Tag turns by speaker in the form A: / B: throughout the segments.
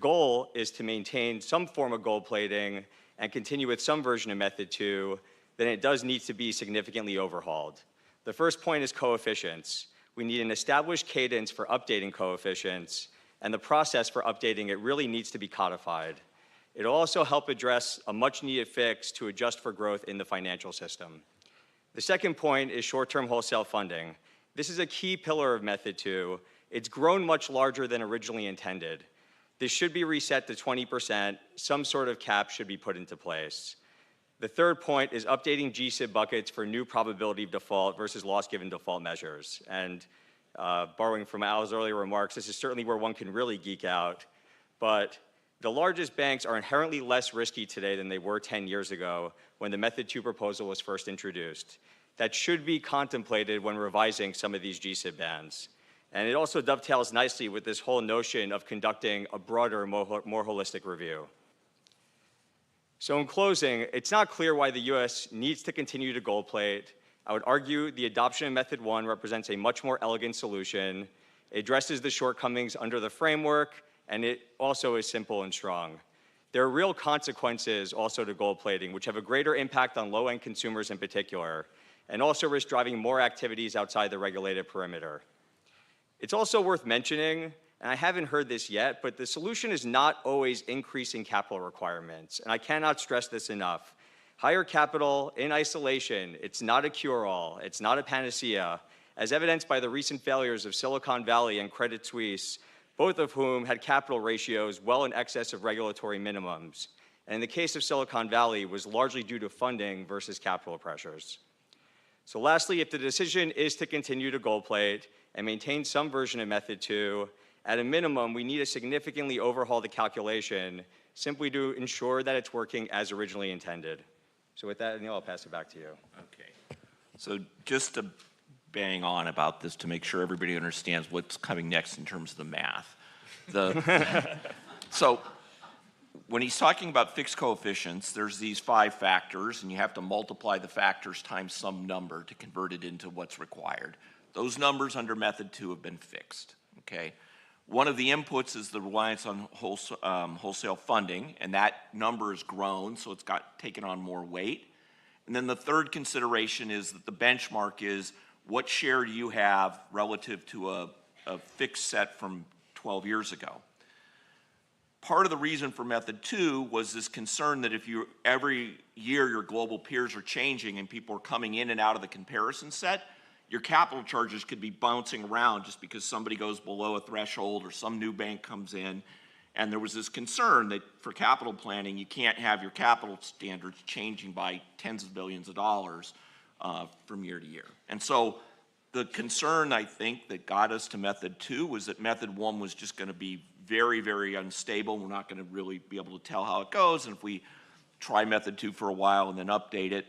A: goal is to maintain some form of gold plating and continue with some version of method 2, then it does need to be significantly overhauled. The first point is coefficients. We need an established cadence for updating coefficients, and the process for updating it really needs to be codified. It'll also help address a much-needed fix to adjust for growth in the financial system. The second point is short-term wholesale funding. This is a key pillar of method 2. It's grown much larger than originally intended. This should be reset to 20%. Some sort of cap should be put into place. The third point is updating GSIB buckets for new probability of default versus loss given default measures. And borrowing from Al's earlier remarks, this is certainly where one can really geek out. But the largest banks are inherently less risky today than they were 10 years ago when the method 2 proposal was first introduced. That should be contemplated when revising some of these GSIB bands. And it also dovetails nicely with this whole notion of conducting a broader, more holistic review. So in closing, it's not clear why the US needs to continue to gold plate. I would argue the adoption of method 1 represents a much more elegant solution. It addresses the shortcomings under the framework, and it also is simple and strong. There are real consequences also to gold plating, which have a greater impact on low-end consumers in particular, and also risk driving more activities outside the regulated perimeter. It's also worth mentioning, and I haven't heard this yet, but the solution is not always increasing capital requirements, and I cannot stress this enough. Higher capital in isolation, it's not a cure-all, it's not a panacea, as evidenced by the recent failures of Silicon Valley and Credit Suisse, both of whom had capital ratios well in excess of regulatory minimums. And in the case of Silicon Valley, was largely due to funding versus capital pressures. So lastly, if the decision is to continue to gold plate and maintain some version of method 2, at a minimum, we need to significantly overhaul the calculation simply to ensure that it's working as originally intended. So with that, Neil, I'll pass it back to you.
B: Okay. So just to bang on about this to make sure everybody understands what's coming next in terms of the math. So when he's talking about fixed coefficients, there's these 5 factors, and you have to multiply the factors times some number to convert it into what's required. Those numbers under method 2 have been fixed, okay? One of the inputs is the reliance on wholesale funding, and that number has grown, so it's got taken on more weight. And then the third consideration is that the benchmark is what share do you have relative to a fixed set from 12 years ago. Part of the reason for method 2 was this concern that if you every year your global peers are changing and people are coming in and out of the comparison set, your capital charges could be bouncing around just because somebody goes below a threshold or some new bank comes in. And there was this concern that for capital planning, you can't have your capital standards changing by tens of billions of dollars from year to year. And so the concern, I think, that got us to method 2 was that method 1 was just going to be very, very unstable. We're not going to really be able to tell how it goes. And if we try method 2 for a while and then update it,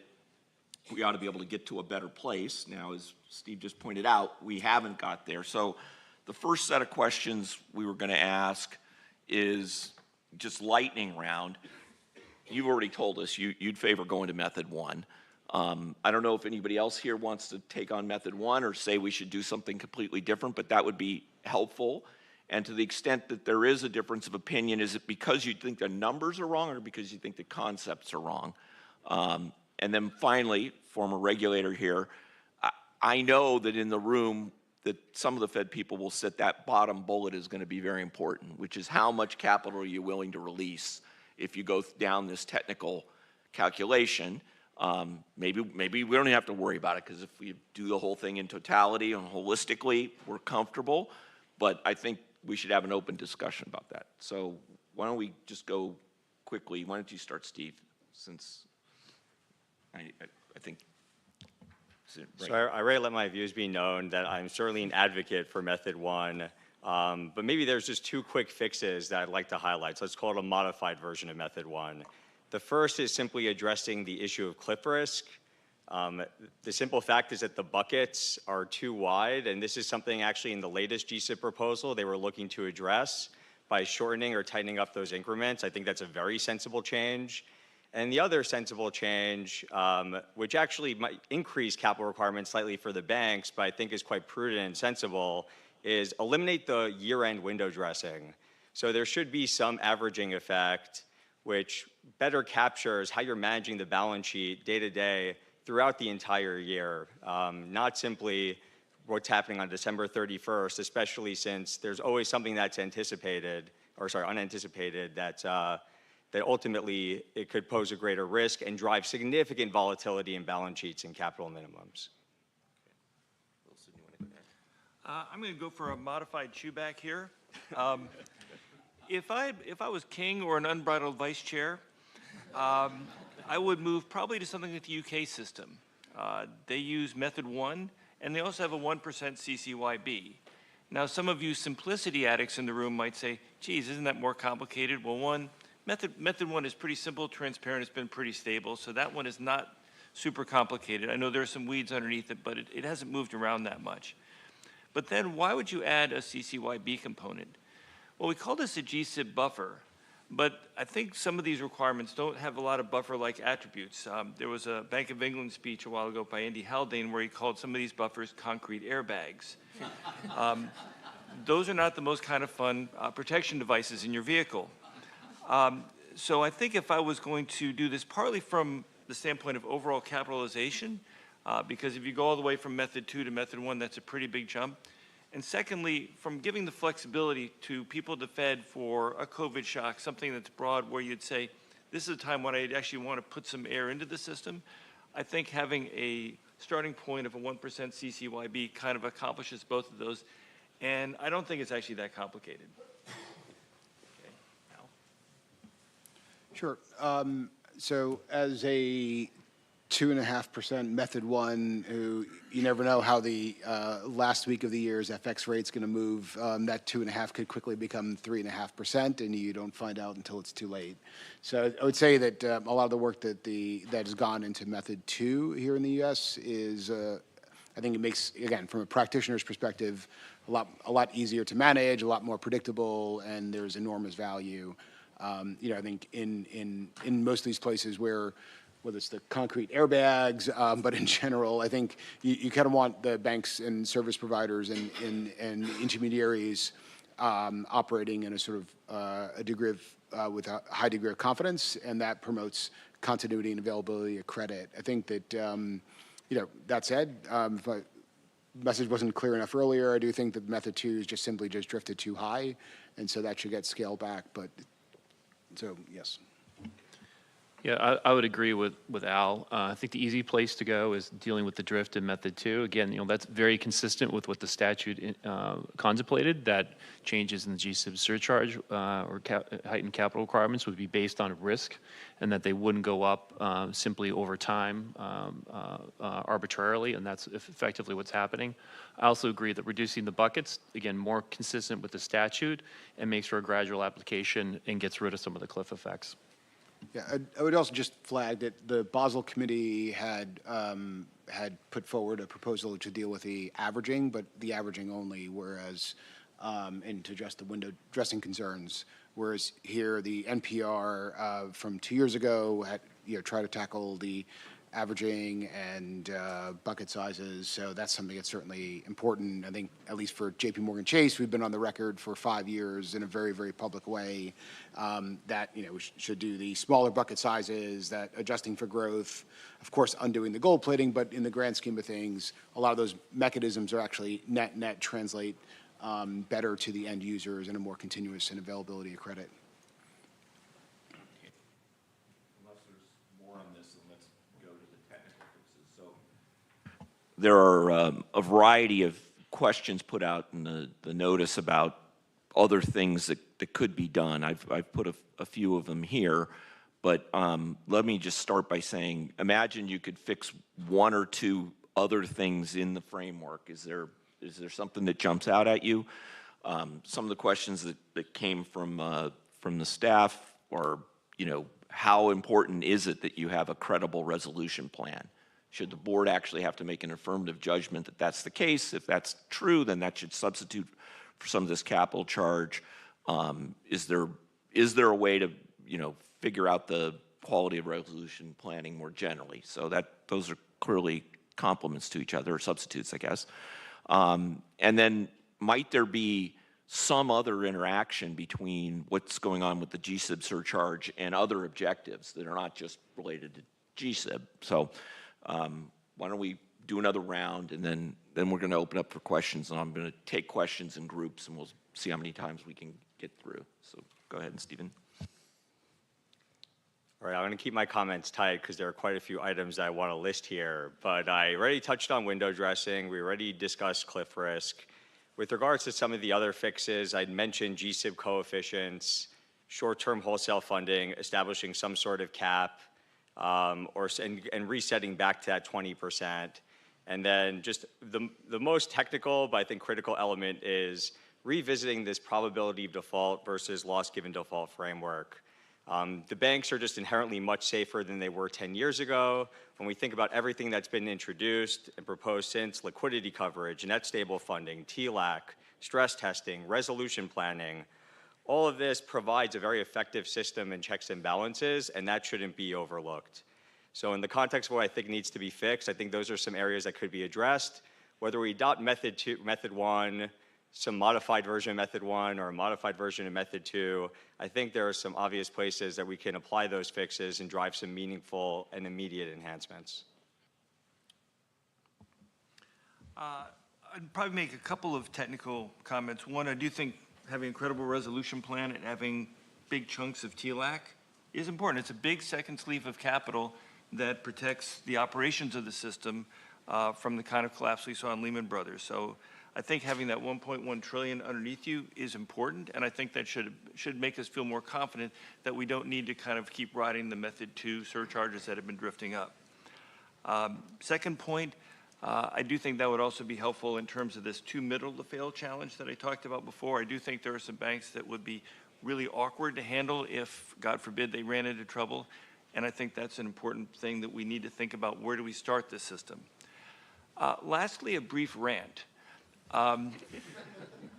B: we ought to be able to get to a better place. Now, as Steve just pointed out, we haven't got there. So the first set of questions we were going to ask is just lightning round. You've already told us you'd favor going to method 1. I don't know if anybody else here wants to take on method 1 or say we should do something completely different, but that would be helpful. And to the extent that there is a difference of opinion, is it because you think the numbers are wrong or because you think the concepts are wrong? And then finally, former regulator here, I know that in the room that some of the Fed people will sit that bottom bullet is going to be very important, which is how much capital are you willing to release if you go down this technical calculation. Maybe we don't have to worry about it because if we do the whole thing in totality and holistically, we're comfortable. But I think we should have an open discussion about that. So why don't we just go quickly? Why don't you start, Steve, since I think. Right.
A: So I already let my views be known that I'm certainly an advocate for method 1, but maybe there's just 2 quick fixes that I'd like to highlight. So let's call it a modified version of method 1. The first is simply addressing the issue of cliff risk. The simple fact is that the buckets are too wide, and this is something actually in the latest GSIB proposal they were looking to address by shortening or tightening up those increments. I think that's a very sensible change. And the other sensible change, which actually might increase capital requirements slightly for the banks, but I think is quite prudent and sensible, is eliminate the year-end window dressing. So there should be some averaging effect which better captures how you're managing the balance sheet day to day throughout the entire year, not simply what's happening on December 31st, especially since there's always something that's unanticipated that ultimately it could pose a greater risk and drive significant volatility in balance sheets and capital minimums.
C: I'm going to go for a modified chewback here. If I was king or an unbridled vice chair, I would move probably to something like the UK system. They use method 1, and they also have a 1% CCYB. Now, some of you simplicity addicts in the room might say, geez, isn't that more complicated? Well, method 1 is pretty simple, transparent, it's been pretty stable, so that one is not super complicated. I know there are some weeds underneath it, but it hasn't moved around that much. But then why would you add a CCYB component? Well, we call this a GSIB buffer, but I think some of these requirements don't have a lot of buffer-like attributes. There was a Bank of England speech a while ago by Andy Haldane where he called some of these buffers concrete airbags. Those are not the most kind of fun protection devices in your vehicle. So I think if I was going to do this partly from the standpoint of overall capitalization, because if you go all the way from method 2 to method 1, that's a pretty big jump. And secondly, from giving the flexibility to people at the Fed for a COVID shock, something that's broad where you'd say, this is a time when I actually want to put some air into the system, I think having a starting point of a 1% CCYB kind of accomplishes both of those. And I don't think it's actually that complicated. Okay. Al?
D: Sure. So as a 2.5% method 1, who you never know how the last week of the year's FX rate's going to move, that 2.5 could quickly become 3.5%, and you don't find out until it's too late. So I would say that a lot of the work that has gone into method 2 here in the U.S. is, I think it makes, again, from a practitioner's perspective, a lot easier to manage, a lot more predictable, and there's enormous value. I think in most of these places whether it's the concrete airbags, but in general, I think you kind of want the banks and service providers and intermediaries operating in a sort of a degree of with a high degree of confidence, and that promotes continuity and availability of credit. I think that that said, if my message wasn't clear enough earlier, I do think that method 2 is just drifted too high, and so that should get scaled back. But so yes.
E: Yeah, I would agree with Al. I think the easy place to go is dealing with the drift in method 2. Again, that's very consistent with what the statute contemplated, that changes in the GSIB surcharge or heightened capital requirements would be based on risk, and that they wouldn't go up simply over time arbitrarily, and that's effectively what's happening. I also agree that reducing the buckets, again, more consistent with the statute, and makes for a gradual application and gets rid of some of the cliff effects.
D: Yeah, I would also just flag that the Basel Committee had put forward a proposal to deal with the averaging, but the averaging only, whereas, and to address the window dressing concerns, whereas here the NPR from 2 years ago had tried to tackle the averaging and bucket sizes, so that's something that's certainly important. I think at least for JP Morgan Chase, we've been on the record for 5 years in a very, very public way that we should do the smaller bucket sizes, that adjusting for growth, of course undoing the gold plating, but in the grand scheme of things, a lot of those mechanisms are actually net translate better to the end users and a more continuous and availability of credit.
B: There are a variety of questions put out in the notice about other things that could be done. I've put a few of them here, but let me just start by saying, imagine you could fix one or two other things in the framework. Is there something that jumps out at you? Some of the questions that came from the staff are, how important is it that you have a credible resolution plan? Should the board actually have to make an affirmative judgment that that's the case? If that's true, then that should substitute for some of this capital charge. Is there a way to, figure out the quality of resolution planning more generally? So those are clearly complements to each other, or substitutes, I guess. And then might there be some other interaction between what's going on with the GSIB surcharge and other objectives that are not just related to GSIB. So why don't we do another round, and then we're going to open up for questions, and I'm going to take questions in groups, and we'll see how many times we can get through. So go ahead, Stephen.
A: All right, I'm going to keep my comments tight because there are quite a few items I want to list here, but I already touched on window dressing. We already discussed cliff risk. With regards to some of the other fixes, I'd mentioned GSIB coefficients, short-term wholesale funding, establishing some sort of cap, and resetting back to that 20%. And then just the most technical, but I think critical element is revisiting this probability of default versus loss given default framework. The banks are just inherently much safer than they were 10 years ago. When we think about everything that's been introduced and proposed since, liquidity coverage, net stable funding, TLAC, stress testing, resolution planning, all of this provides a very effective system and checks and balances, and that shouldn't be overlooked. So in the context of what I think needs to be fixed, I think those are some areas that could be addressed. Whether we adopt method 1, some modified version of method 1 or a modified version of method 2, I think there are some obvious places that we can apply those fixes and drive some meaningful and immediate enhancements.
C: I'd probably make a couple of technical comments. One, I do think having a credible resolution plan and having big chunks of TLAC is important. It's a big second sleeve of capital that protects the operations of the system from the kind of collapse we saw in Lehman Brothers. So I think having that 1.1 trillion underneath you is important, and I think that should make us feel more confident that we don't need to kind of keep riding the method 2 surcharges that have been drifting up. Second point, I do think that would also be helpful in terms of this too middle to fail challenge that I talked about before. I do think there are some banks that would be really awkward to handle if, God forbid, they ran into trouble. And I think that's an important thing that we need to think about. Where do we start this system? Lastly, a brief rant.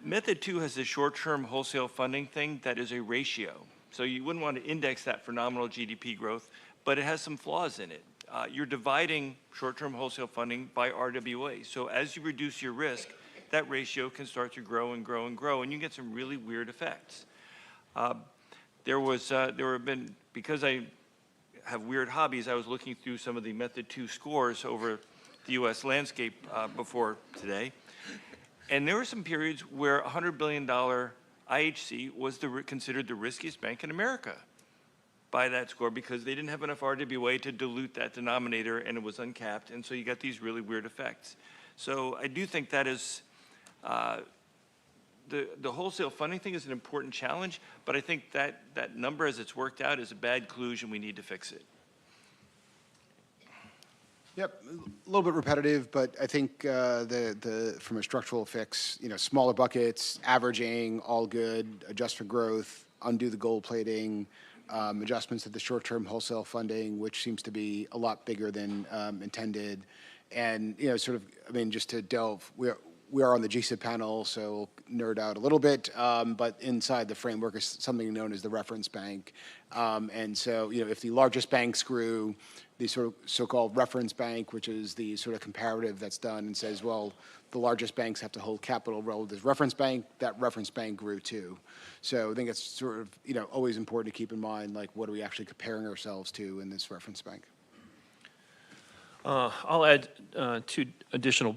C: Method 2 has a short-term wholesale funding thing that is a ratio. So you wouldn't want to index that for nominal GDP growth, but it has some flaws in it. You're dividing short-term wholesale funding by RWA. So as you reduce your risk, that ratio can start to grow and grow and grow, and you get some really weird effects. Because I have weird hobbies, I was looking through some of the method 2 scores over the US landscape before today. And there were some periods where $100 billion IHC was considered the riskiest bank in America by that score because they didn't have enough RWA to dilute that denominator and it was uncapped. And so you got these really weird effects. So I do think that is, the wholesale funding thing is an important challenge, but I think that number as it's worked out is a bad clue and we need to fix it.
D: Yep, a little bit repetitive, but I think from a structural fix, smaller buckets, averaging, all good, adjust for growth, undo the gold plating, adjustments to the short-term wholesale funding, which seems to be a lot bigger than intended. And, just to delve, we are on the GSIB panel, so nerd out a little bit, but inside the framework is something known as the reference bank. And so, if the largest banks grew, the sort of so-called reference bank, which is the sort of comparative that's done and says, well, the largest banks have to hold capital relative to this reference bank, that reference bank grew too. So I think it's sort of, always important to keep in mind, like, what are we actually comparing ourselves to in this reference bank?
E: I'll add 2 additional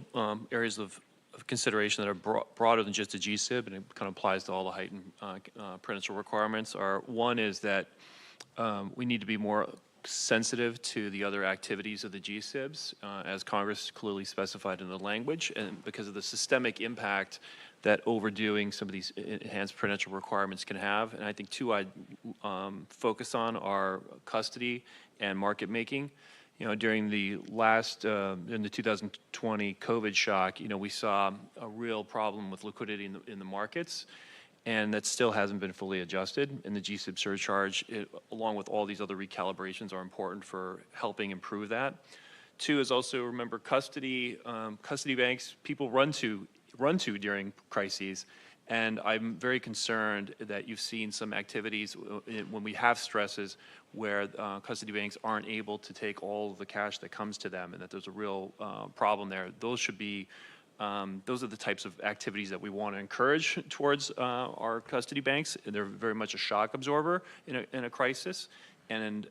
E: areas of consideration that are broader than just a GSIB, and it kind of applies to all the heightened prudential requirements. One is that we need to be more sensitive to the other activities of the GSIBs, as Congress clearly specified in the language, and because of the systemic impact that overdoing some of these enhanced prudential requirements can have. And I think 2 I'd focus on are custody and market making. During the in the 2020 COVID shock, we saw a real problem with liquidity in the markets, and that still hasn't been fully adjusted. And the GSIB surcharge, along with all these other recalibrations, are important for helping improve that. 2 is also, remember, custody banks people run to during crises. And I'm very concerned that you've seen some activities when we have stresses where custody banks aren't able to take all of the cash that comes to them, and that there's a real problem there. Those should be Those are the types of activities that we want to encourage towards our custody banks. They're very much a shock absorber in a crisis, and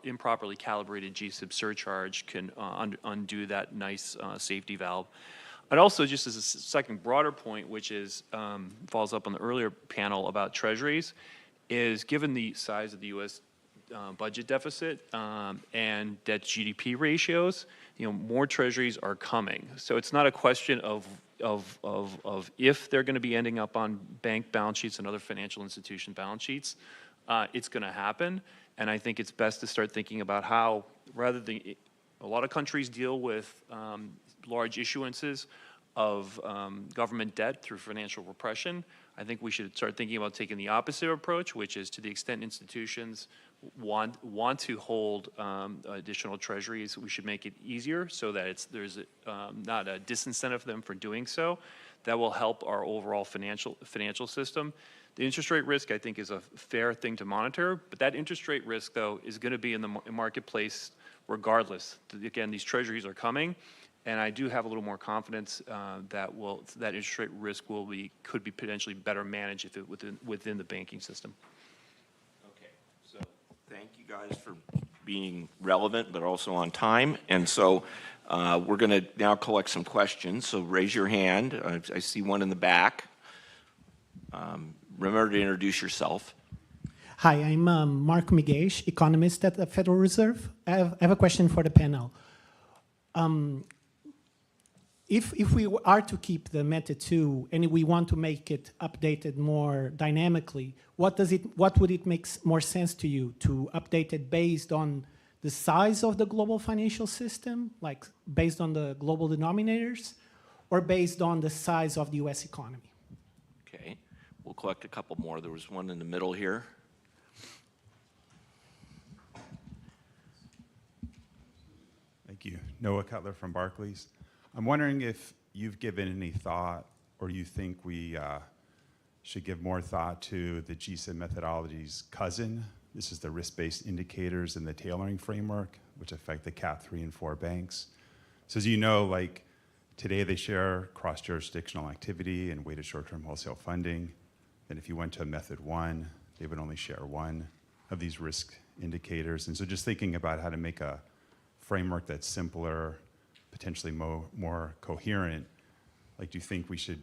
E: improperly calibrated GSIB surcharge can undo that nice safety valve. I'd also, just as a second broader point, which is follows up on the earlier panel about treasuries, is given the size of the U.S. Budget deficit and debt GDP ratios, more treasuries are coming. So it's not a question of if they're going to be ending up on bank balance sheets and other financial institution balance sheets. It's going to happen, and I think it's best to start thinking about how, rather than a lot of countries deal with large issuances of government debt through financial repression. I think we should start thinking about taking the opposite approach, which is, to the extent institutions want to hold additional treasuries, we should make it easier so that there's not a disincentive for them for doing so. That will help our overall financial system. The interest rate risk, I think, is a fair thing to monitor, but that interest rate risk, though, is going to be in the marketplace regardless. Again, these treasuries are coming, and I do have a little more confidence that interest rate risk could be potentially better managed if it within the banking system.
B: Okay, so thank you guys for being relevant, but also on time. And so we're going to now collect some questions. So raise your hand. I see one in the back. Remember to introduce yourself.
F: Hi, I'm Mark Miguel, economist at the Federal Reserve. I have a question for the panel. If we are to keep the Method 2 and we want to make it updated more dynamically, what would it make more sense to you, to update it based on the size of the global financial system, like based on the global denominators, or based on the size of the US economy?
B: Okay, we'll collect a couple more. There was one in the middle here.
G: Thank you. Noah Cutler from Barclays. I'm wondering if you've given any thought, or you think we should give more thought to the GSIB methodology's cousin. This is the risk-based indicators and the tailoring framework, which affect the Cat 3 and 4 banks. So as you know, like today they share cross-jurisdictional activity and weighted short-term wholesale funding. And if you went to Method 1, they would only share one of these risk indicators. And so just thinking about how to make a framework that's simpler, potentially more coherent, like, do you think we should,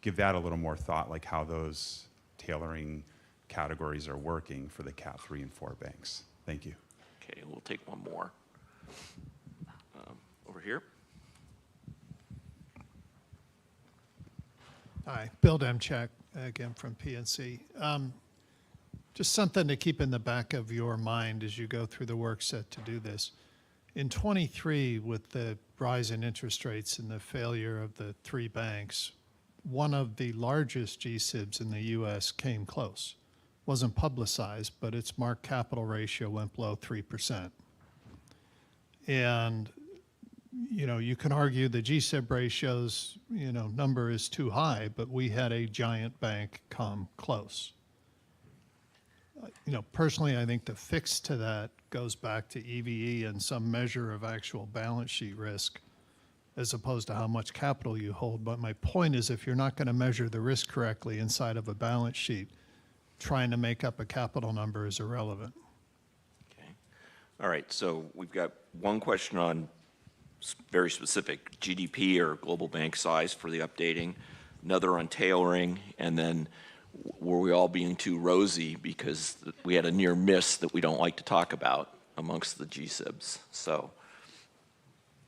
G: give that a little more thought, like how those tailoring categories are working for the Cat 3 and 4 banks? Thank you.
B: Okay, we'll take one more. Over here.
H: Hi, Bill Demchak, again from PNC. Just something to keep in the back of your mind as you go through the work set to do this. In 23, with the rise in interest rates and the failure of the three banks, one of the largest GSIBs in the US came close. Wasn't publicized, but its marked capital ratio went below 3%. And, you can argue the GSIB ratios, number is too high, but we had a giant bank come close. Personally, I think the fix to that goes back to EVE and some measure of actual balance sheet risk as opposed to how much capital you hold. But my point is, if you're not going to measure the risk correctly inside of a balance sheet, trying to make up a capital number is irrelevant.
B: Okay. All right, so we've got one question on very specific GDP or global bank size for the updating, another on tailoring, and then were we all being too rosy because we had a near miss that we don't like to talk about amongst the GSIBs? So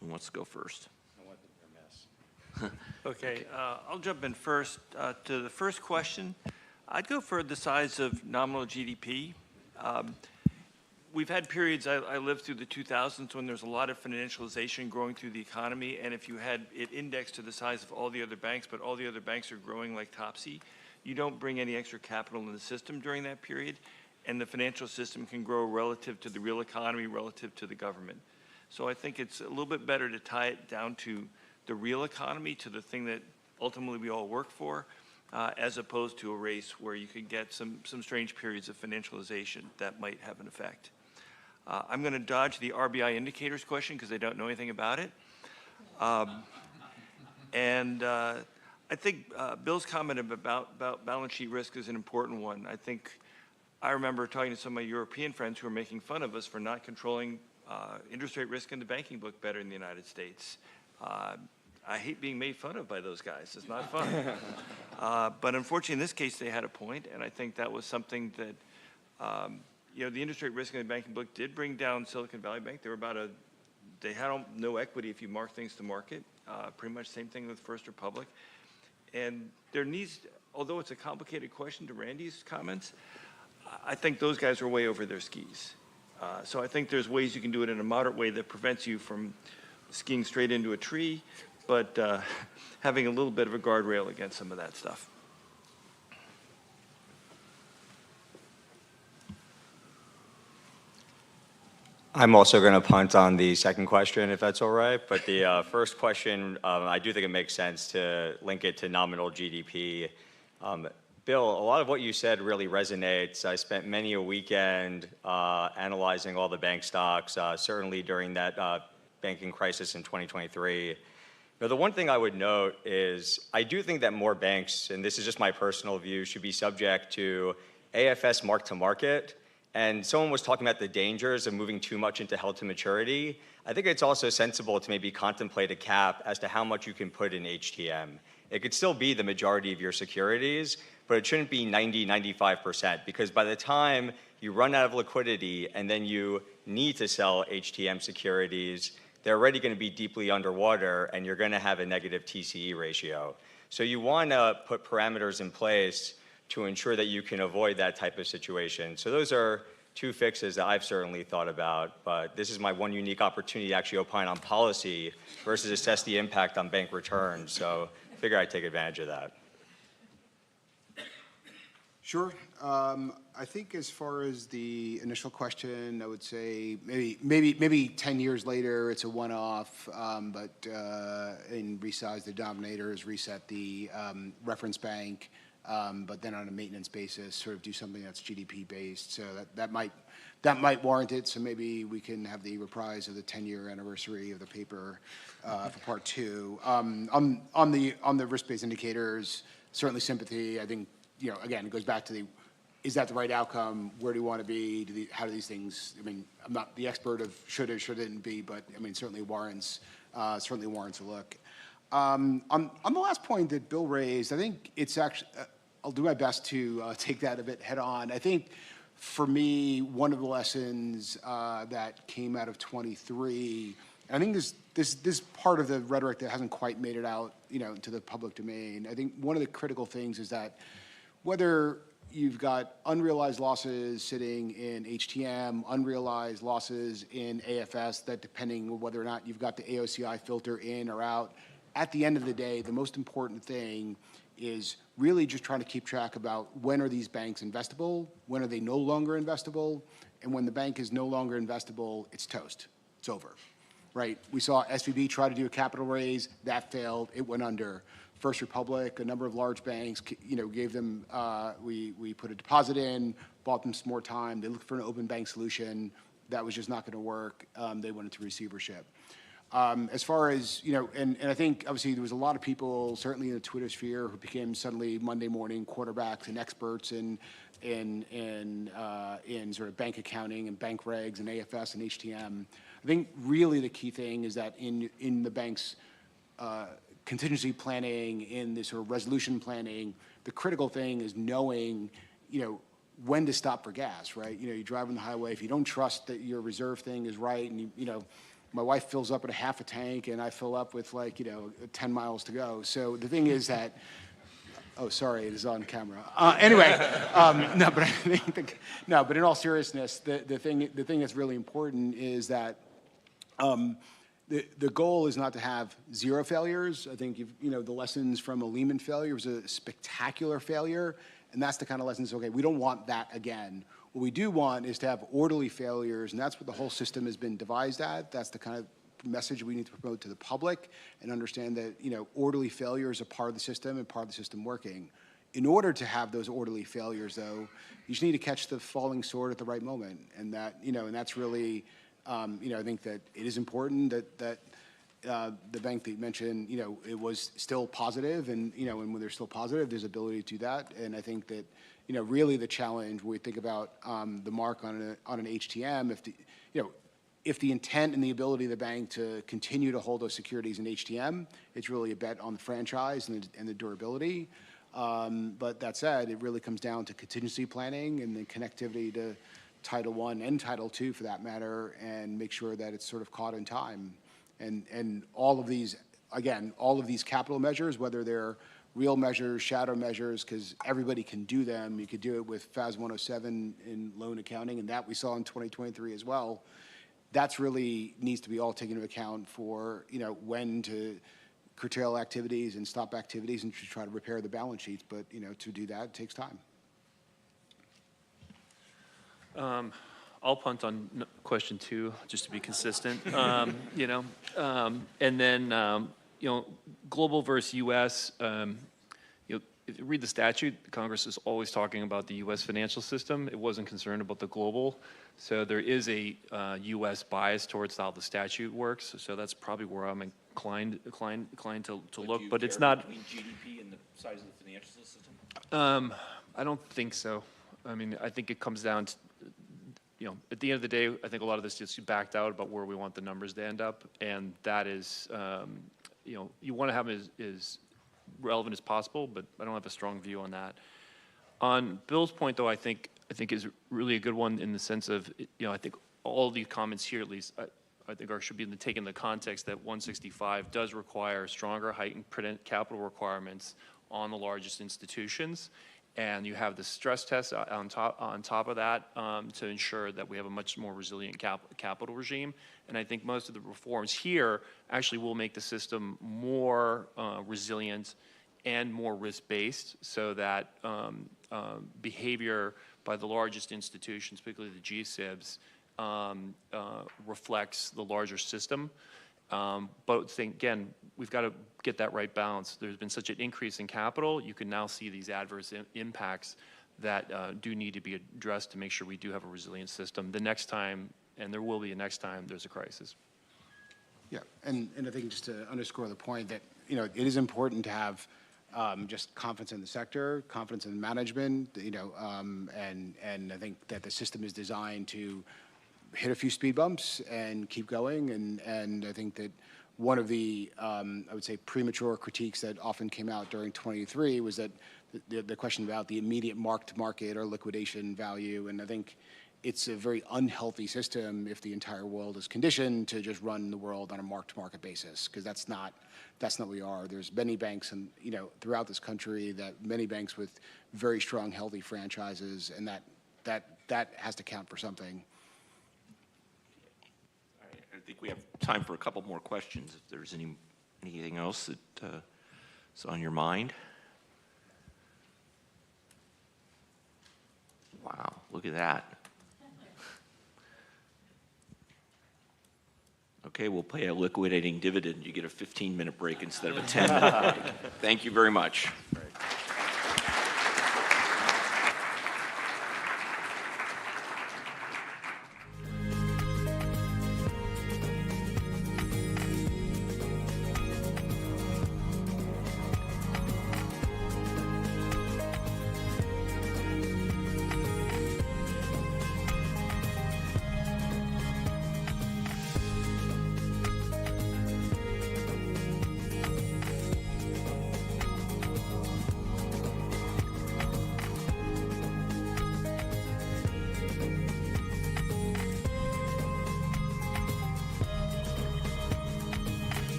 B: who wants to go first?
A: I want the near miss.
C: Okay, I'll jump in first. To the first question, I'd go for the size of nominal GDP. We've had periods, I lived through the 2000s when there's a lot of financialization growing through the economy, and if you had it indexed to the size of all the other banks, but all the other banks are growing like Topsy, you don't bring any extra capital in the system during that period, and the financial system can grow relative to the real economy, relative to the government. So I think it's a little bit better to tie it down to the real economy, to the thing that ultimately we all work for, as opposed to a race where you could get some strange periods of financialization that might have an effect. I'm going to dodge the RBI indicators question because I don't know anything about it. And I think Bill's comment about balance sheet risk is an important one. I remember talking to some of my European friends who were making fun of us for not controlling interest rate risk in the banking book better in the United States. I hate being made fun of by those guys. It's not fun. But unfortunately, in this case, they had a point, and I think that was something that, the interest rate risk in the banking book did bring down Silicon Valley Bank. They had no equity if you mark things to market. Pretty much same thing with First Republic. And there needs, although it's a complicated question to Randy's comments, I think those guys are way over their skis. So I think there's ways you can do it in a moderate way that prevents you from skiing straight into a tree, but having a little bit of a guardrail against some of that stuff.
A: I'm also going to punt on the second question, if that's all right. But the first question, I do think it makes sense to link it to nominal GDP. Bill, a lot of what you said really resonates. I spent many a weekend analyzing all the bank stocks, certainly during that banking crisis in 2023. Now, the one thing I would note is I do think that more banks, and this is just my personal view, should be subject to AFS mark-to-market. And someone was talking about the dangers of moving too much into held to maturity. I think it's also sensible to maybe contemplate a cap as to how much you can put in HTM. It could still be the majority of your securities, but it shouldn't be 90, 95%, because by the time you run out of liquidity and then you need to sell HTM securities, they're already going to be deeply underwater and you're going to have a negative TCE ratio. So you want to put parameters in place to ensure that you can avoid that type of situation. So those are two fixes that I've certainly thought about, but this is my one unique opportunity to actually opine on policy versus assess the impact on bank returns. So I figure I'd take advantage of that.
D: Sure. I think as far as the initial question, I would say maybe 10 years later it's a one-off, but in resize the denominators, reset the reference bank, but then on a maintenance basis, sort of do something that's GDP based. So that might warrant it. So maybe we can have the reprise of the 10-year anniversary of the paper for part two. On the risk-based indicators, certainly sympathy. I think, again, it goes back to is that the right outcome? Where do you want to be? How do these things? I mean, I'm not the expert of should or shouldn't be, but I mean, certainly warrants a look. On the last point that Bill raised, I think it's actually, I'll do my best to take that a bit head on. I think for me, one of the lessons that came out of 23, and I think this part of the rhetoric that hasn't quite made it out, to the public domain. I think one of the critical things is that whether you've got unrealized losses sitting in HTM, unrealized losses in AFS, that depending on whether or not you've got the AOCI filter in or out, at the end of the day, the most important thing is really just trying to keep track about when are these banks investable, when are they no longer investable, and when the bank is no longer investable, it's toast. It's over, right? We saw SVB try to do a capital raise. That failed. It went under. First Republic, a number of large banks, gave them, we put a deposit in, bought them some more time. They looked for an open bank solution. That was just not going to work. They went into receivership. As far as, and I think obviously there was a lot of people, certainly in the Twitter sphere, who became suddenly Monday morning quarterbacks and experts in sort of bank accounting and bank regs and AFS and HTM. I think really the key thing is that in the bank's contingency planning, in this sort of resolution planning, the critical thing is knowing, when to stop for gas, right? You drive on the highway, if you don't trust that your reserve thing is right, and my wife fills up at a half a tank and I fill up with 10 miles to go. So the thing is that, oh, sorry, it is on camera. Anyway, but in all seriousness, the thing that's really important is that the goal is not to have zero failures. I think the lessons from a Lehman failure was a spectacular failure, and that's the kind of lessons, okay, we don't want that again. What we do want is to have orderly failures, and that's what the whole system has been devised at. That's the kind of message we need to promote to the public and understand that, orderly failures are part of the system and part of the system working. In order to have those orderly failures, though, you just need to catch the falling sword at the right moment, and that, and that's really, I think that it is important that the bank that you mentioned, it was still positive, and, and when they're still positive, there's ability to do that. And I think that, really the challenge when we think about the mark on an HTM, if the intent and the ability of the bank to continue to hold those securities in HTM, it's really a bet on the franchise and the durability. But that said, it really comes down to contingency planning and the connectivity to Title I and Title II for that matter, and make sure that it's sort of caught in time. And all of these, again, all of these capital measures, whether they're real measures, shadow measures, because everybody can do them. You could do it with FAS 107 in loan accounting, and that we saw in 2023 as well. That's really needs to be all taken into account for, when to curtail activities and stop activities and to try to repair the balance sheets. But, to do that, it takes time.
E: I'll punt on question 2, just to be consistent. And then, global versus U.S., if you read the statute, Congress is always talking about the U.S. financial system. It wasn't concerned about the global. So there is a U.S. bias towards how the statute works. So that's probably where I'm inclined to look. But it's not.
B: Between GDP and the size of the financial system?
E: I don't think so. I mean, I think it comes down to, at the end of the day, I think a lot of this is backed out about where we want the numbers to end up. And that is, you want to have it as relevant as possible, but I don't have a strong view on that. On Bill's point, though, I think is really a good one in the sense of, I think all these comments here, at least, I think should be taken in the context that 165 does require stronger heightened prudent capital requirements on the largest institutions. And you have the stress test on top of that to ensure that we have a much more resilient capital regime. And I think most of the reforms here actually will make the system more resilient and more risk-based, so that behavior by the largest institutions, particularly the GSIBs, reflects the larger system. But again, we've got to get that right balance. There's been such an increase in capital. You can now see these adverse impacts that do need to be addressed to make sure we do have a resilient system the next time, and there will be a next time there's a crisis.
D: Yeah, and I think just to underscore the point that, it is important to have just confidence in the sector, confidence in management, and I think that the system is designed to hit a few speed bumps and keep going. And I think that one of the, I would say, premature critiques that often came out during 23 was that the question about the immediate mark-to-market or liquidation value. And I think it's a very unhealthy system if the entire world is conditioned to just run the world on a mark-to-market basis, because that's not what we are. There's many banks and throughout this country, many banks with very strong, healthy franchises, and that has to count for something.
B: I think we have time for a couple more questions, if there's anything else that is on your mind. Wow, look at that. Okay, we'll pay a liquidating dividend. You get a 15-minute break instead of a 10-minute break. Thank you very much.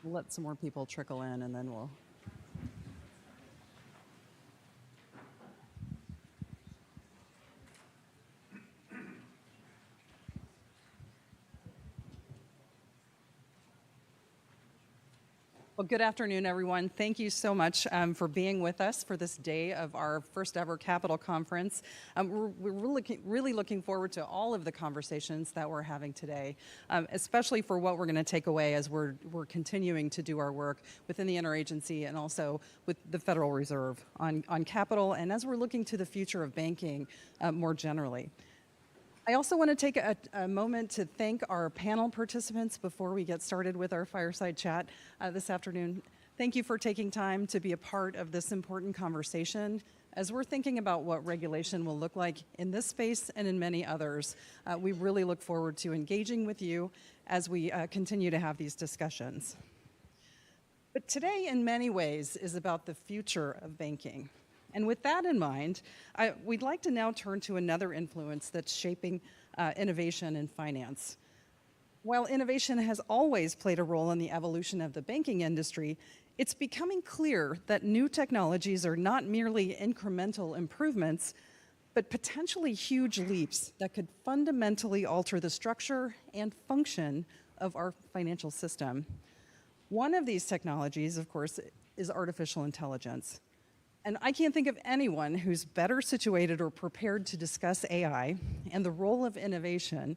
I: let some more people trickle in, and then we'll. Well, good afternoon, everyone. Thank you so much for being with us for this day of our first ever Capital Conference. We're really looking forward to all of the conversations that we're having today, especially for what we're going to take away as we're continuing to do our work within the interagency and also with the Federal Reserve on capital, and as we're looking to the future of banking more generally. I also want to take a moment to thank our panel participants before we get started with our fireside chat this afternoon. Thank you for taking time to be a part of this important conversation as we're thinking about what regulation will look like in this space and in many others. We really look forward to engaging with you as we continue to have these discussions. But today, in many ways, is about the future of banking. And with that in mind, we'd like to now turn to another influence that's shaping innovation in finance. While innovation has always played a role in the evolution of the banking industry, it's becoming clear that new technologies are not merely incremental improvements, but potentially huge leaps that could fundamentally alter the structure and function of our financial system. One of these technologies, of course, is artificial intelligence. And I can't think of anyone who's better situated or prepared to discuss AI and the role of innovation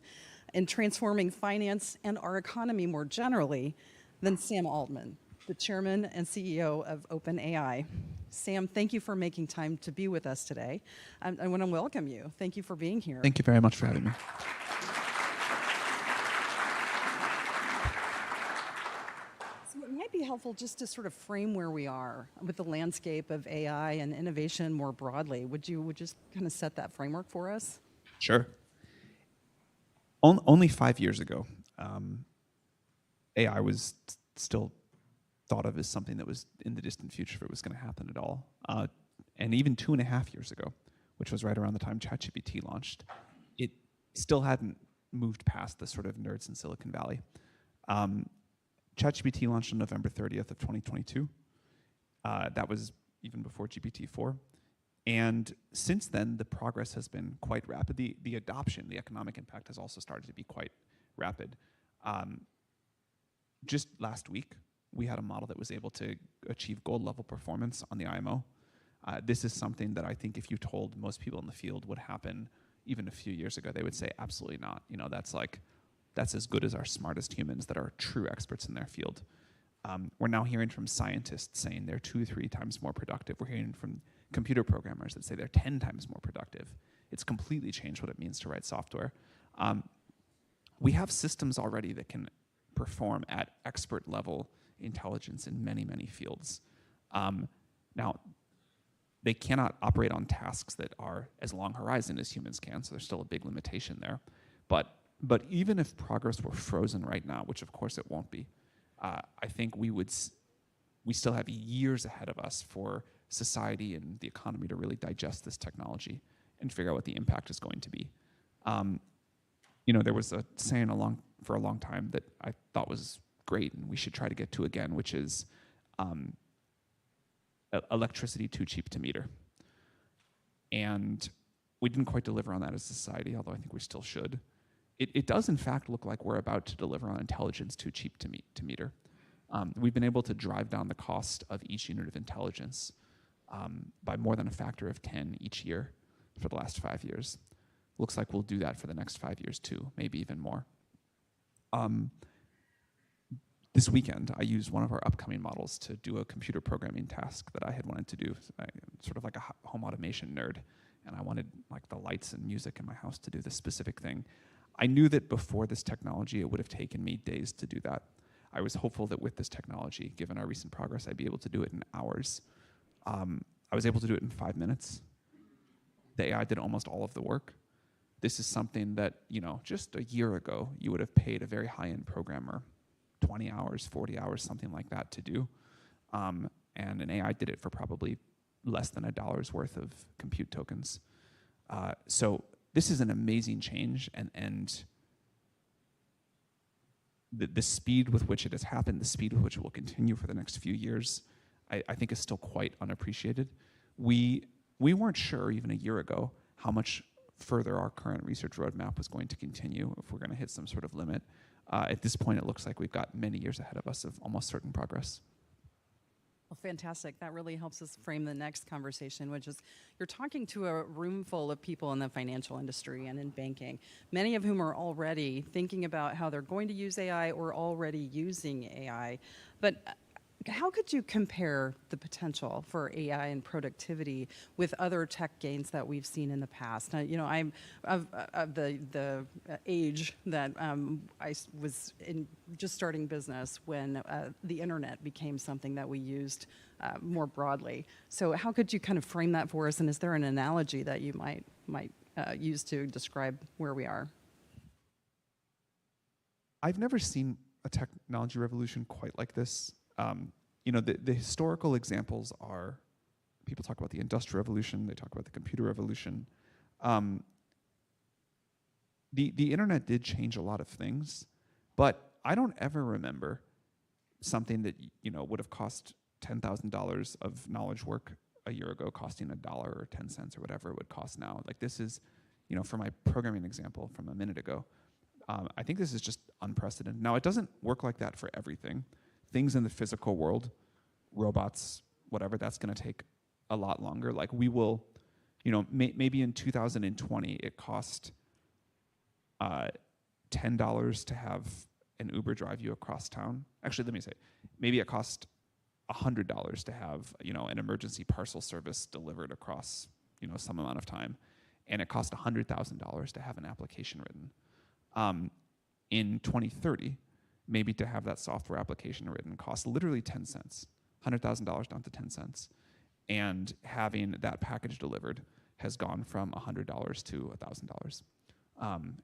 I: in transforming finance and our economy more generally than Sam Altman, the chairman and CEO of OpenAI. Sam, thank you for making time to be with us today. I want to welcome you. Thank you for being here.
J: Thank you very much for having me.
I: It might be helpful just to sort of frame where we are with the landscape of AI and innovation more broadly. Would you just kind of set that framework for us?
J: Sure. Only 5 years ago, AI was still thought of as something that was in the distant future if it was going to happen at all. And even 2.5 years ago, which was right around the time ChatGPT launched, it still hadn't moved past the sort of nerds in Silicon Valley. ChatGPT launched on November 30th of 2022. That was even before GPT-4. And since then, the progress has been quite rapid. The adoption, the economic impact has also started to be quite rapid. Just last week, we had a model that was able to achieve gold-level performance on the IMO. This is something that I think if you told most people in the field would happen even a few years ago, they would say absolutely not. You know, that's as good as our smartest humans that are true experts in their field. We're now hearing from scientists saying they're 2 or 3 times more productive. We're hearing from computer programmers that say they're 10 times more productive. It's completely changed what it means to write software. We have systems already that can perform at expert level intelligence in many, many fields. Now, they cannot operate on tasks that are as long horizon as humans can, so there's still a big limitation there. But even if progress were frozen right now, which of course it won't be, I think we still have years ahead of us for society and the economy to really digest this technology and figure out what the impact is going to be. You know, there was a saying for a long time that I thought was great and we should try to get to again, which is electricity too cheap to meter. And we didn't quite deliver on that as a society, although I think we still should. It does, in fact, look like we're about to deliver on intelligence too cheap to meter. We've been able to drive down the cost of each unit of intelligence by more than a factor of 10 each year for the last 5 years. Looks like we'll do that for the next 5 years too, maybe even more. This weekend, I used one of our upcoming models to do a computer programming task that I had wanted to do, sort of like a home automation nerd, and I wanted like the lights and music in my house to do this specific thing. I knew that before this technology, it would have taken me days to do that. I was hopeful that with this technology, given our recent progress, I'd be able to do it in hours. I was able to do it in 5 minutes. The AI did almost all of the work. This is something that, you know, just a year ago, you would have paid a very high-end programmer 20 hours, 40 hours, something like that to do. And an AI did it for probably less than $1 worth of compute tokens. So this is an amazing change, and the speed with which it has happened, the speed with which it will continue for the next few years, I think is still quite unappreciated. We weren't sure even a year ago how much further our current research roadmap was going to continue if we're going to hit some sort of limit. At this point, it looks like we've got many years ahead of us of almost certain progress.
I: Well, fantastic. That really helps us frame the next conversation, which is you're talking to a room full of people in the financial industry and in banking, many of whom are already thinking about how they're going to use AI or already using AI. But how could you compare the potential for AI and productivity with other tech gains that we've seen in the past? Now, you know, I'm of the age that I was just starting business when the internet became something that we used more broadly. So how could you kind of frame that for us? And is there an analogy that you might use to describe where we are?
J: I've never seen a technology revolution quite like this. You know, the historical examples are, people talk about the Industrial Revolution, they talk about the Computer Revolution. The internet did change a lot of things, but I don't ever remember something that, you know, would have cost $10,000 of knowledge work a year ago costing $1 or 10 cents or whatever it would cost now. Like, this is, you know, for my programming example from a minute ago, I think this is just unprecedented. Now, it doesn't work like that for everything. Things in the physical world, robots, whatever, that's going to take a lot longer. Like, we will, you know, maybe in 2020 it cost $10 to have an Uber drive you across town. Actually, let me say, maybe it cost $100 to have, you know, an emergency parcel service delivered across, you know, some amount of time, and it cost $100,000 to have an application written. In 2030. Maybe to have that software application written costs literally 10 cents, $100,000 down to 10 cents. And having that package delivered has gone from $100 to $1,000.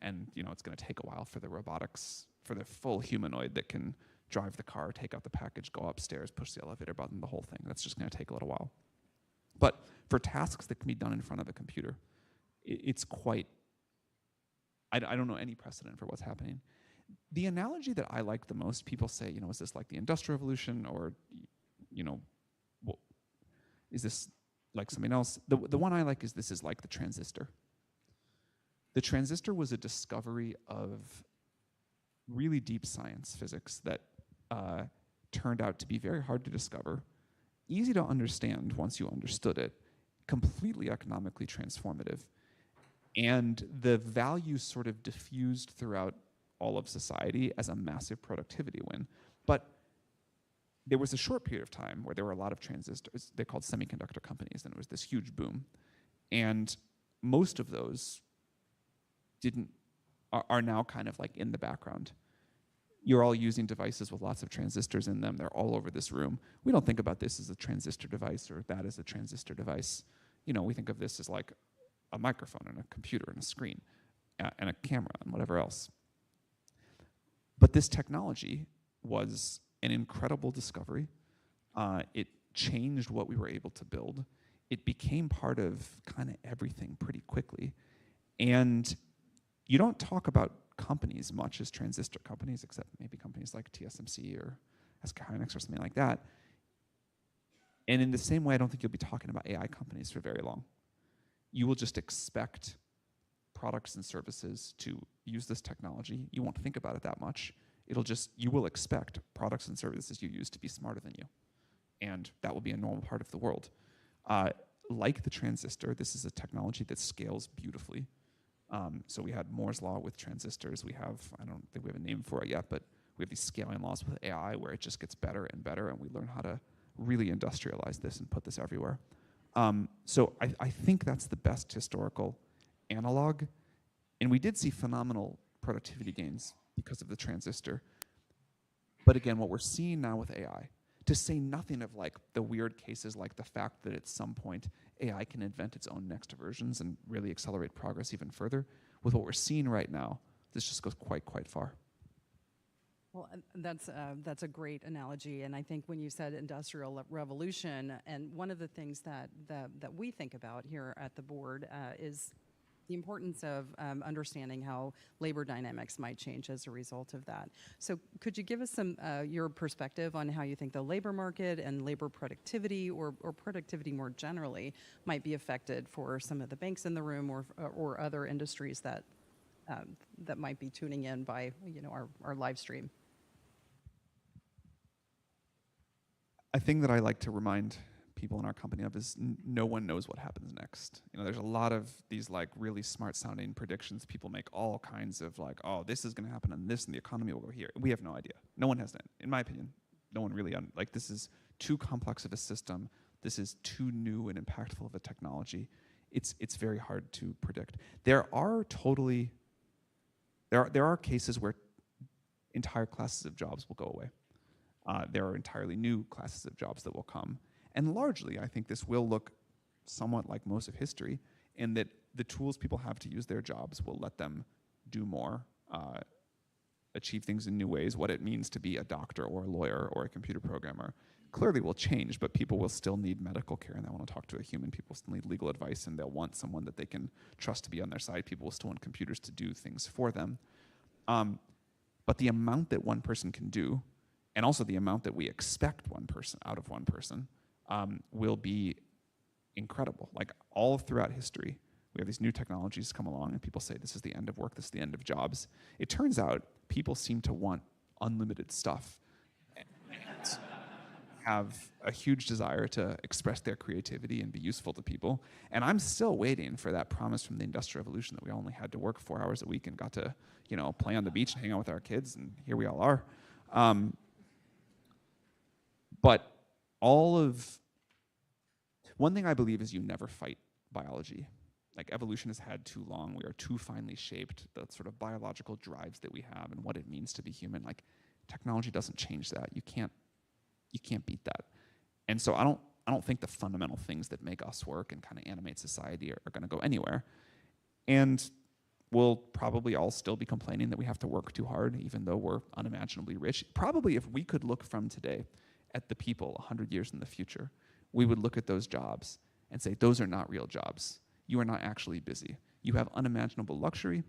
J: And, you know, it's going to take a while for the robotics, for the full humanoid that can drive the car, take out the package, go upstairs, push the elevator button, the whole thing. That's just going to take a little while. But for tasks that can be done in front of a computer, it's quite, I don't know any precedent for what's happening. The analogy that I like the most, people say, you know, is this like the Industrial Revolution, or, you know, well, is this like something else? The one I like is this is like the transistor. The transistor was a discovery of really deep science physics that turned out to be very hard to discover, easy to understand once you understood it, completely economically transformative, and the value sort of diffused throughout all of society as a massive productivity win. But there was a short period of time where there were a lot of transistors, they called semiconductor companies, and it was this huge boom. And most of those are now kind of like in the background. You're all using devices with lots of transistors in them. They're all over this room. We don't think about this as a transistor device or that as a transistor device. You know, we think of this as like a microphone and a computer and a screen and a camera and whatever else. But this technology was an incredible discovery. It changed what we were able to build. It became part of kind of everything pretty quickly. And you don't talk about companies much as transistor companies, except maybe companies like TSMC or SK Hynix or something like that. And in the same way, I don't think you'll be talking about AI companies for very long. You will just expect products and services to use this technology. You won't think about it that much. You will expect products and services you use to be smarter than you. And that will be a normal part of the world. Like the transistor, this is a technology that scales beautifully. So we had Moore's law with transistors. I don't think we have a name for it yet, but we have these scaling laws with AI where it just gets better and better, and we learn how to really industrialize this and put this everywhere. So I think that's the best historical analog. And we did see phenomenal productivity gains because of the transistor. But again, what we're seeing now with AI, to say nothing of like the weird cases like the fact that at some point AI can invent its own next versions and really accelerate progress even further, with what we're seeing right now, this just goes quite far.
I: Well, that's a great analogy, and I think when you said industrial revolution, and one of the things that we think about here at the board is the importance of understanding how labor dynamics might change as a result of that. So could you give us some your perspective on how you think the labor market and labor productivity or productivity more generally might be affected for some of the banks in the room or other industries that that might be tuning in by our live stream?
J: A thing that I like to remind people in our company of is no one knows what happens next. There's a lot of these like really smart sounding predictions. People make all kinds of like, oh, this is going to happen and this and the economy will go here. We have no idea. No one has that. In my opinion, no one really, like this is too complex of a system. This is too new and impactful of a technology. It's very hard to predict. There are cases where entire classes of jobs will go away. There are entirely new classes of jobs that will come. And largely, I think this will look somewhat like most of history in that the tools people have to use their jobs will let them do more, achieve things in new ways. What it means to be a doctor or a lawyer or a computer programmer clearly will change, but people will still need medical care and they want to talk to a human. People still need legal advice and they'll want someone that they can trust to be on their side. People will still want computers to do things for them. But the amount that one person can do, and also the amount that we expect out of one person, will be incredible. Like all throughout history, we have these new technologies come along and people say this is the end of work, this is the end of jobs. It turns out people seem to want unlimited stuff and have a huge desire to express their creativity and be useful to people. And I'm still waiting for that promise from the Industrial Revolution that we only had to work 4 hours a week and got to, play on the beach and hang out with our kids, and here we all are. But one thing I believe is you never fight biology. Like evolution has had too long. We are too finely shaped. The sort of biological drives that we have and what it means to be human. Like technology doesn't change that. You can't beat that. And so I don't think the fundamental things that make us work and kind of animate society are going to go anywhere. And we'll probably all still be complaining that we have to work too hard, even though we're unimaginably rich. Probably if we could look from today at the people 100 years in the future, we would look at those jobs and say, those are not real jobs. You are not actually busy. You have unimaginable luxury.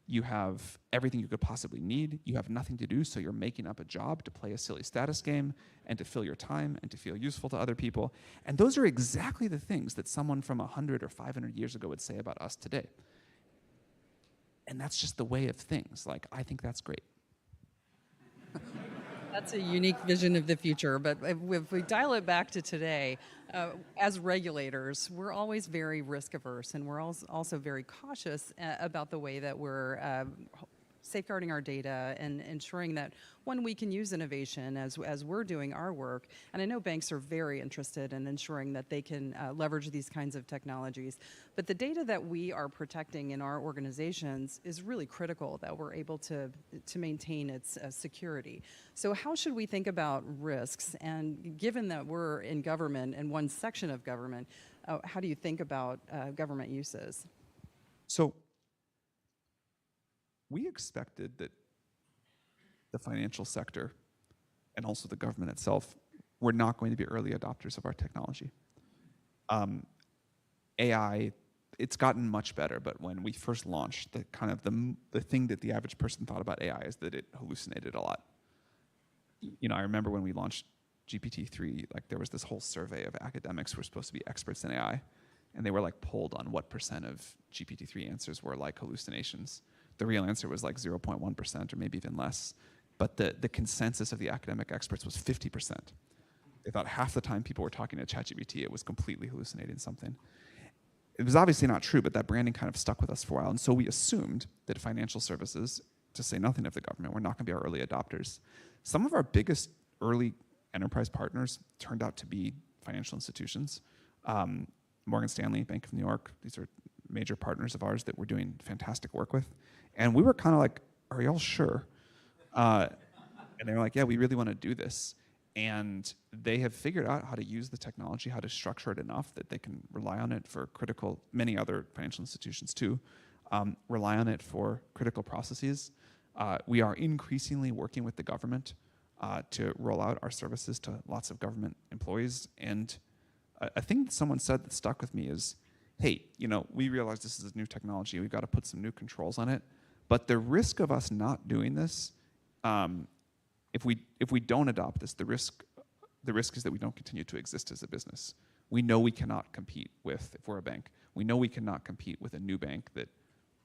J: You have everything you could possibly need. You have nothing to do, so you're making up a job to play a silly status game and to fill your time and to feel useful to other people. And those are exactly the things that someone from 100 or 500 years ago would say about us today. And that's just the way of things. Like, I think that's great.
I: That's a unique vision of the future, but if we dial it back to today, as regulators, we're always very risk averse, and we're also very cautious about the way that we're safeguarding our data and ensuring that, one, we can use innovation as we're doing our work. And I know banks are very interested in ensuring that they can leverage these kinds of technologies. But the data that we are protecting in our organizations is really critical that we're able to maintain its security. So how should we think about risks? And given that we're in government and one section of government, how do you think about government uses?
J: So we expected that the financial sector and also the government itself were not going to be early adopters of our technology. AI, it's gotten much better, but when we first launched, the thing that the average person thought about AI is that it hallucinated a lot. I remember when we launched GPT-3, like there was this whole survey of academics who were supposed to be experts in AI, and they were like polled on what % of GPT-3 answers were like hallucinations. The real answer was like 0.1% or maybe even less. But the consensus of the academic experts was 50%. They thought half the time people were talking to ChatGPT, it was completely hallucinating something. It was obviously not true, but that branding kind of stuck with us for a while. And so we assumed that financial services, to say nothing of the government, were not going to be our early adopters. Some of our biggest early enterprise partners turned out to be financial institutions. Morgan Stanley, Bank of New York, these are major partners of ours that we're doing fantastic work with. And we were kind of like, are y'all sure? And they were like, yeah, we really want to do this. And they have figured out how to use the technology, how to structure it enough that they can rely on it for critical, many other financial institutions too, rely on it for critical processes. We are increasingly working with the government to roll out our services to lots of government employees. And a thing that someone said that stuck with me is, hey, we realize this is a new technology. We've got to put some new controls on it. But the risk of us not doing this, if we don't adopt this, the risk is that we don't continue to exist as a business. We know we cannot compete with, if we're a bank, we know we cannot compete with a new bank that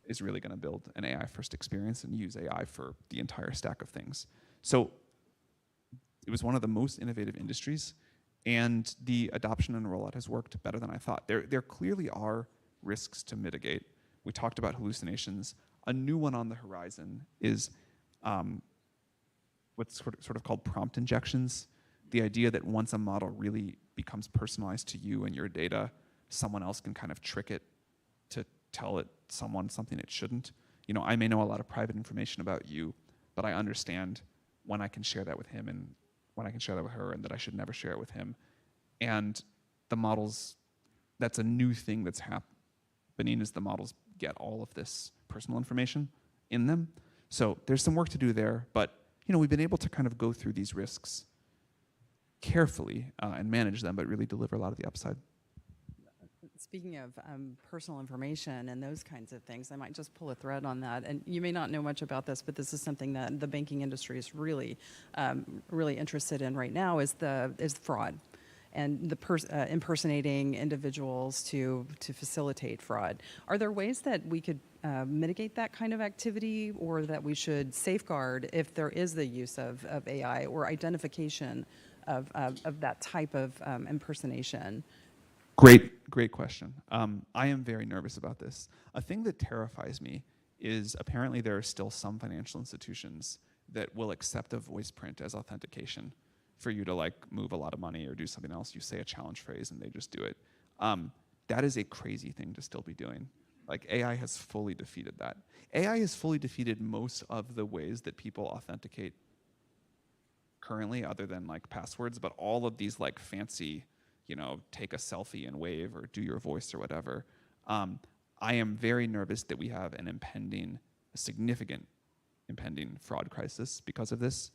J: is really going to build an AI-first experience and use AI for the entire stack of things. So it was one of the most innovative industries, and the adoption and rollout has worked better than I thought. There clearly are risks to mitigate. We talked about hallucinations. A new one on the horizon is what's sort of called prompt injections. The idea that once a model really becomes personalized to you and your data, someone else can kind of trick it to tell it something it shouldn't. I may know a lot of private information about you, but I understand when I can share that with him and when I can share that with her, and that I should never share it with him. And the models, that's a new thing that's happening, is the models get all of this personal information in them. So there's some work to do there, but we've been able to kind of go through these risks carefully and manage them, but really deliver a lot of the upside.
I: Speaking of personal information and those kinds of things, I might just pull a thread on that. And you may not know much about this, but this is something that the banking industry is really interested in right now, is fraud and the impersonating individuals to facilitate fraud. Are there ways that we could mitigate that kind of activity, or that we should safeguard if there is the use of AI or identification of that type of impersonation?
J: Great question. I am very nervous about this. A thing that terrifies me is apparently there are still some financial institutions that will accept a voice print as authentication for you to move a lot of money or do something else. You say a challenge phrase and they just do it. That is a crazy thing to still be doing. AI has fully defeated that. AI has fully defeated most of the ways that people authenticate currently, other than passwords, but all of these fancy, take a selfie and wave or do your voice or whatever. I am very nervous that we have a significant impending fraud crisis because of this.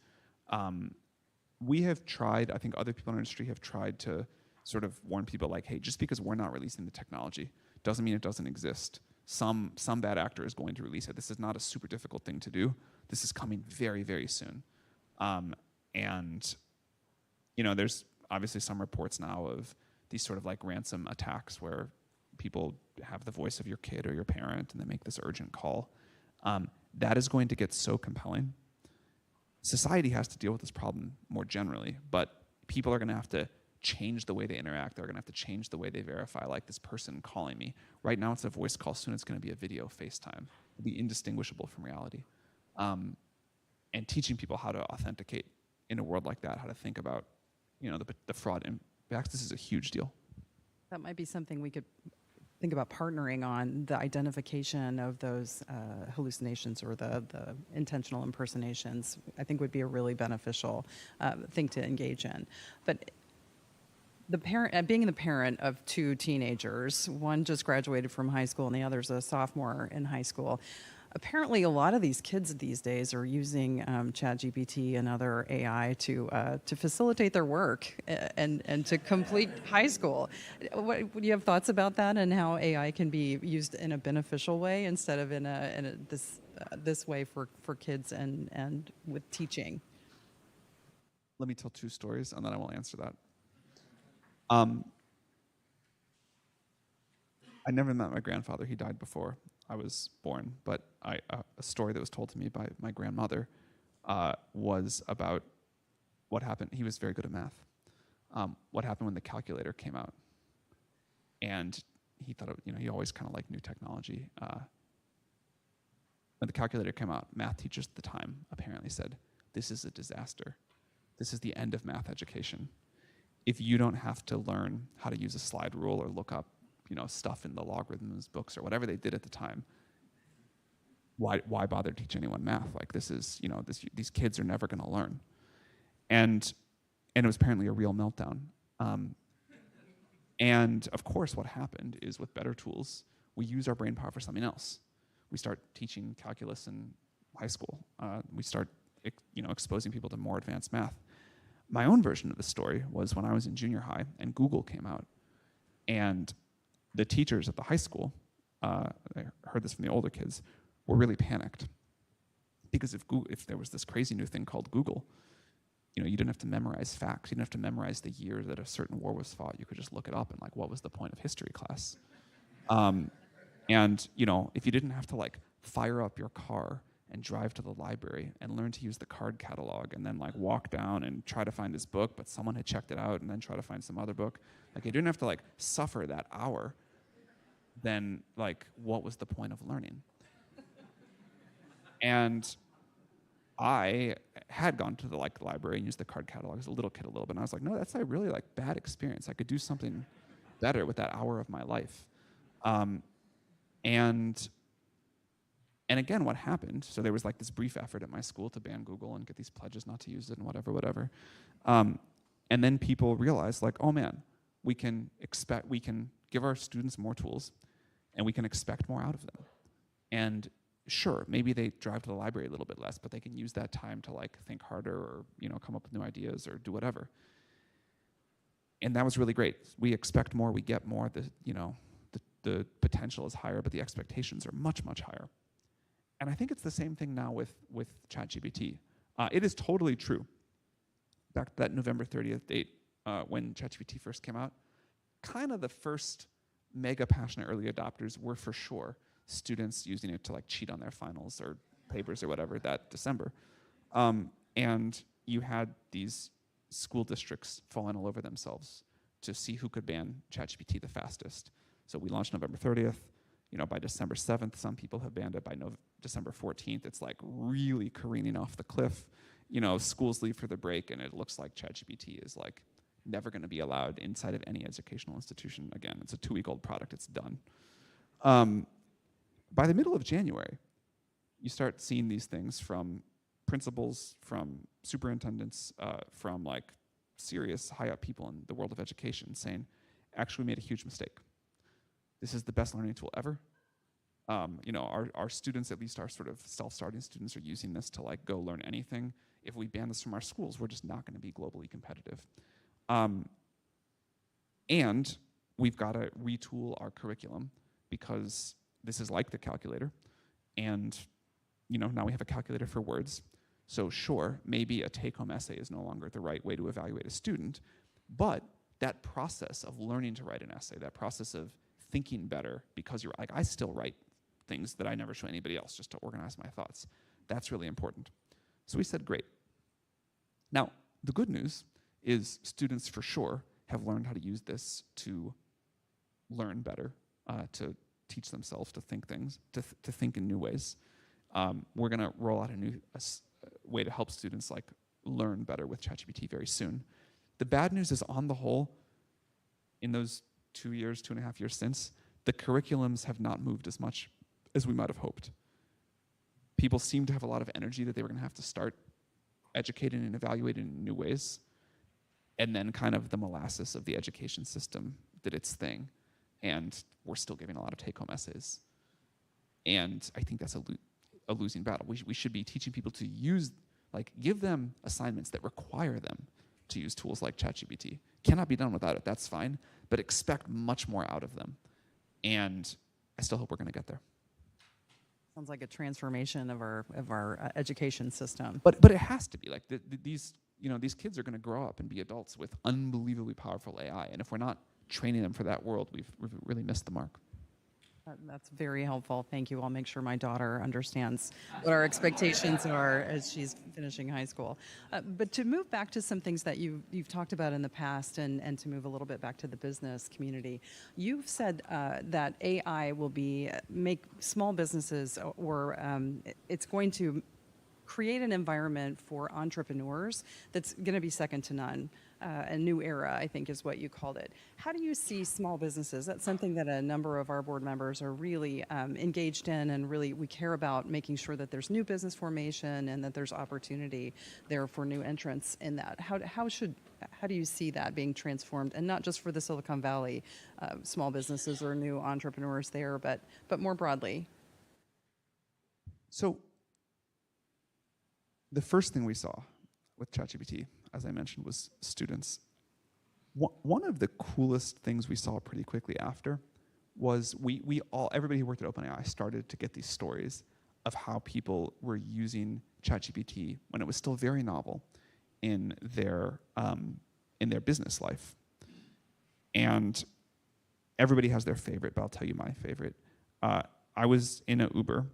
J: We have tried, I think other people in our industry have tried to sort of warn people hey, just because we're not releasing the technology doesn't mean it doesn't exist. Some bad actor is going to release it. This is not a super difficult thing to do. This is coming very, very soon. And there's obviously some reports now of these sort of ransom attacks where people have the voice of your kid or your parent and they make this urgent call. That is going to get so compelling. Society has to deal with this problem more generally, but people are going to have to change the way they interact. They're going to have to change the way they verify, this person calling me. Right now it's a voice call. Soon it's going to be a video FaceTime. It'll be indistinguishable from reality. And teaching people how to authenticate in a world like that, how to think about the fraud impacts. This is a huge deal.
I: That might be something we could think about partnering on, the identification of those hallucinations or the intentional impersonations. I think would be a really beneficial thing to engage in. But being the parent of two teenagers, one just graduated from high school and the other's a sophomore in high school. Apparently, a lot of these kids these days are using ChatGPT and other AI to facilitate their work and to complete high school. Do you have thoughts about that and how AI can be used in a beneficial way instead of in this way for kids and with teaching?
J: Let me tell two stories and then I will answer that. I never met my grandfather. He died before I was born, but a story that was told to me by my grandmother was about what happened. He was very good at math. What happened when the calculator came out? And he thought, he always kind of liked new technology. When the calculator came out, math teachers at the time apparently said, "This is a disaster. This is the end of math education. If you don't have to learn how to use a slide rule or look up stuff in the logarithms books or whatever they did at the time, why bother to teach anyone math? This is, these kids are never going to learn." And it was apparently a real meltdown. And of course what happened is, with better tools, we use our brain power for something else. We start teaching calculus in high school. We start exposing people to more advanced math. My own version of the story was when I was in junior high and Google came out. And the teachers at the high school, I heard this from the older kids, were really panicked. Because if there was this crazy new thing called Google, you didn't have to memorize facts. You didn't have to memorize the year that a certain war was fought. You could just look it up and what was the point of history class? And if you didn't have to fire up your car and drive to the library and learn to use the card catalog and then walk down and try to find this book, but someone had checked it out and then try to find some other book. You didn't have to suffer that hour. Then what was the point of learning? And I had gone to the library and used the card catalog as a little kid a little bit. And I was like, no, that's a really bad experience. I could do something better with that hour of my life. And again, what happened, so there was this brief effort at my school to ban Google and get these pledges not to use it and whatever. And then people realized oh man, we can give our students more tools and we can expect more out of them. And sure, maybe they drive to the library a little bit less, but they can use that time to think harder or come up with new ideas or do whatever. And that was really great. We expect more, we get more. The potential is higher, but the expectations are much, much higher. And I think it's the same thing now with ChatGPT. It is totally true. Back to that November 30th date when ChatGPT first came out, kind of the first mega passionate early adopters were for sure students using it to cheat on their finals or papers or whatever that December. And you had these school districts falling all over themselves to see who could ban ChatGPT the fastest. So we launched November 30th. By December 7th, some people have banned it. By December 14th, it's really careening off the cliff. Schools leave for the break, and it looks like ChatGPT is never going to be allowed inside of any educational institution again. It's a 2-week-old product. It's done. By the middle of January, you start seeing these things from principals, from superintendents, from serious high-up people in the world of education saying, actually, we made a huge mistake. This is the best learning tool ever. Our students, at least our sort of self-starting students, are using this to go learn anything. If we ban this from our schools, we're just not going to be globally competitive. And we've got to retool our curriculum because this is like the calculator. And now we have a calculator for words. So sure, maybe a take-home essay is no longer the right way to evaluate a student, but that process of learning to write an essay, that process of thinking better because I still write things that I never show anybody else just to organize my thoughts. That's really important. So we said, great. Now, the good news is students for sure have learned how to use this to learn better, to teach themselves to think things, to think in new ways. We're going to roll out a new way to help students learn better with ChatGPT very soon. The bad news is, on the whole, in those 2.5 years since, the curriculums have not moved as much as we might have hoped. People seem to have a lot of energy that they were going to have to start educating and evaluating in new ways, and then kind of the molasses of the education system did its thing, and we're still giving a lot of take-home essays. And I think that's a losing battle. We should be teaching people to use, give them assignments that require them to use tools like ChatGPT. Cannot be done without it, that's fine, but expect much more out of them. And I still hope we're going to get there.
I: Sounds like a transformation of our education system.
J: But it has to be. These kids are going to grow up and be adults with unbelievably powerful AI, and if we're not training them for that world, we've really missed the mark.
I: That's very helpful. Thank you. I'll make sure my daughter understands what our expectations are as she's finishing high school. But to move back to some things that you've talked about in the past and to move a little bit back to the business community, you've said that AI will make small businesses or it's going to create an environment for entrepreneurs that's going to be second to none. A new era, I think, is what you called it. How do you see small businesses? That's something that a number of our board members are really engaged in, and really we care about making sure that there's new business formation and that there's opportunity there for new entrants in that. How do you see that being transformed, and not just for the Silicon Valley small businesses or new entrepreneurs there, but more broadly?
J: So the first thing we saw with ChatGPT, as I mentioned, was students. One of the coolest things we saw pretty quickly after was everybody who worked at OpenAI started to get these stories of how people were using ChatGPT when it was still very novel in their business life. And everybody has their favorite, but I'll tell you my favorite. I was in an Uber,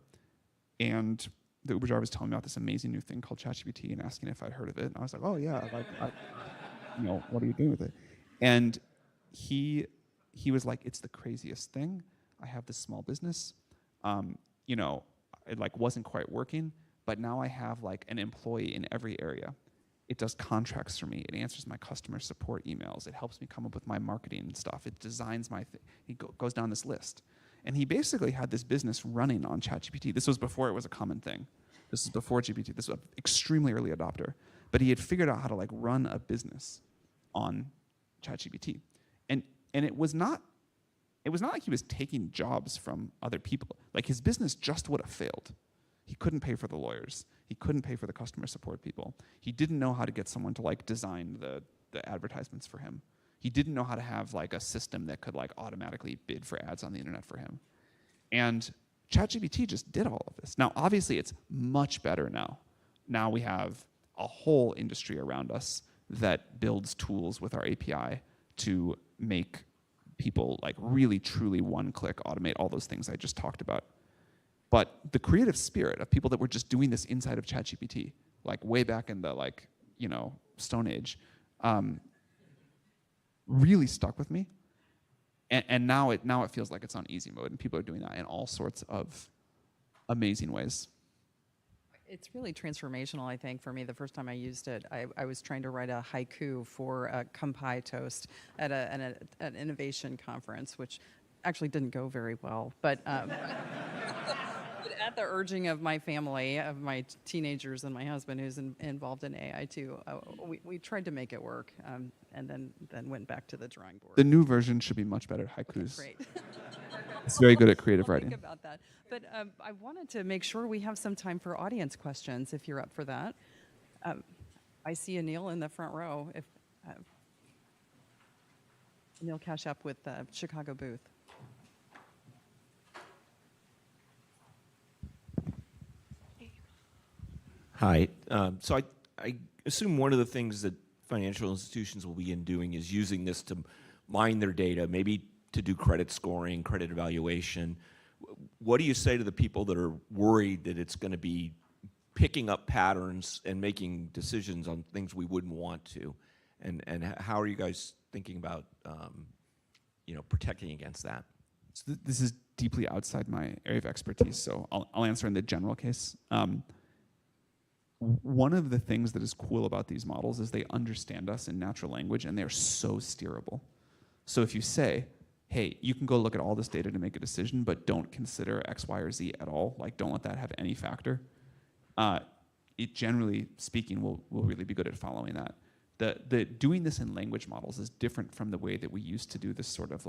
J: and the Uber driver was telling me about this amazing new thing called ChatGPT and asking if I'd heard of it. And I was like, oh yeah, what are you doing with it? And he was like, it's the craziest thing. I have this small business. It wasn't quite working, but now I have like an employee in every area. It does contracts for me. It answers my customer support emails. It helps me come up with my marketing stuff. It designs my thing. He goes down this list. And he basically had this business running on ChatGPT. This was before it was a common thing. This is before GPT. This was an extremely early adopter. But he had figured out how to run a business on ChatGPT. And it was not like he was taking jobs from other people. Like his business just would have failed. He couldn't pay for the lawyers. He couldn't pay for the customer support people. He didn't know how to get someone to design the advertisements for him. He didn't know how to have a system that could automatically bid for ads on the internet for him. And ChatGPT just did all of this. Now, obviously, it's much better now. Now we have a whole industry around us that builds tools with our API to make people really, truly one-click automate all those things I just talked about. But the creative spirit of people that were just doing this inside of ChatGPT, way back in the Stone Age, really stuck with me. And now it feels like it's on easy mode, and people are doing that in all sorts of amazing ways.
I: It's really transformational, I think, for me. The first time I used it, I was trying to write a haiku for a Kampai toast at an innovation conference, which actually didn't go very well. But at the urging of my family, of my teenagers and my husband, who's involved in AI too, we tried to make it work, and then went back to the drawing board.
J: The new version should be much better at haikus.
I: Great.
J: It's very good at creative
I: I'll
J: writing.
I: think about that. But I wanted to make sure we have some time for audience questions, if you're up for that. I see Anil in the front row. If Anil Cash up with the Chicago booth.
B: Hi. So I assume one of the things that financial institutions will begin doing is using this to mine their data, maybe to do credit scoring, credit evaluation. What do you say to the people that are worried that it's going to be picking up patterns and making decisions on things we wouldn't want to? And how are you guys thinking about protecting against that?
J: So this is deeply outside my area of expertise, so I'll answer in the general case. One of the things that is cool about these models is they understand us in natural language, and they're so steerable. So if you say, hey, you can go look at all this data to make a decision, but don't consider X, Y, or Z at all, don't let that have any factor, it generally speaking will really be good at following that. The doing this in language models is different from the way that we used to do this sort of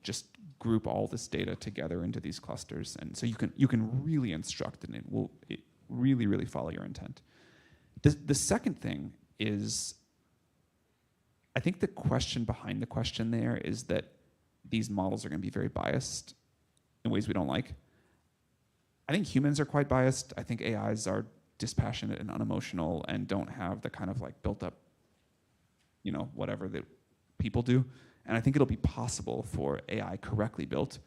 J: just group all this data together into these clusters. And so you can really instruct, and it will really, really follow your intent. The second thing is, I think the question behind the question there is that these models are going to be very biased in ways we don't like. I think humans are quite biased. I think AIs are dispassionate and unemotional and don't have the kind of built up, whatever that people do. And I think it'll be possible for AI correctly built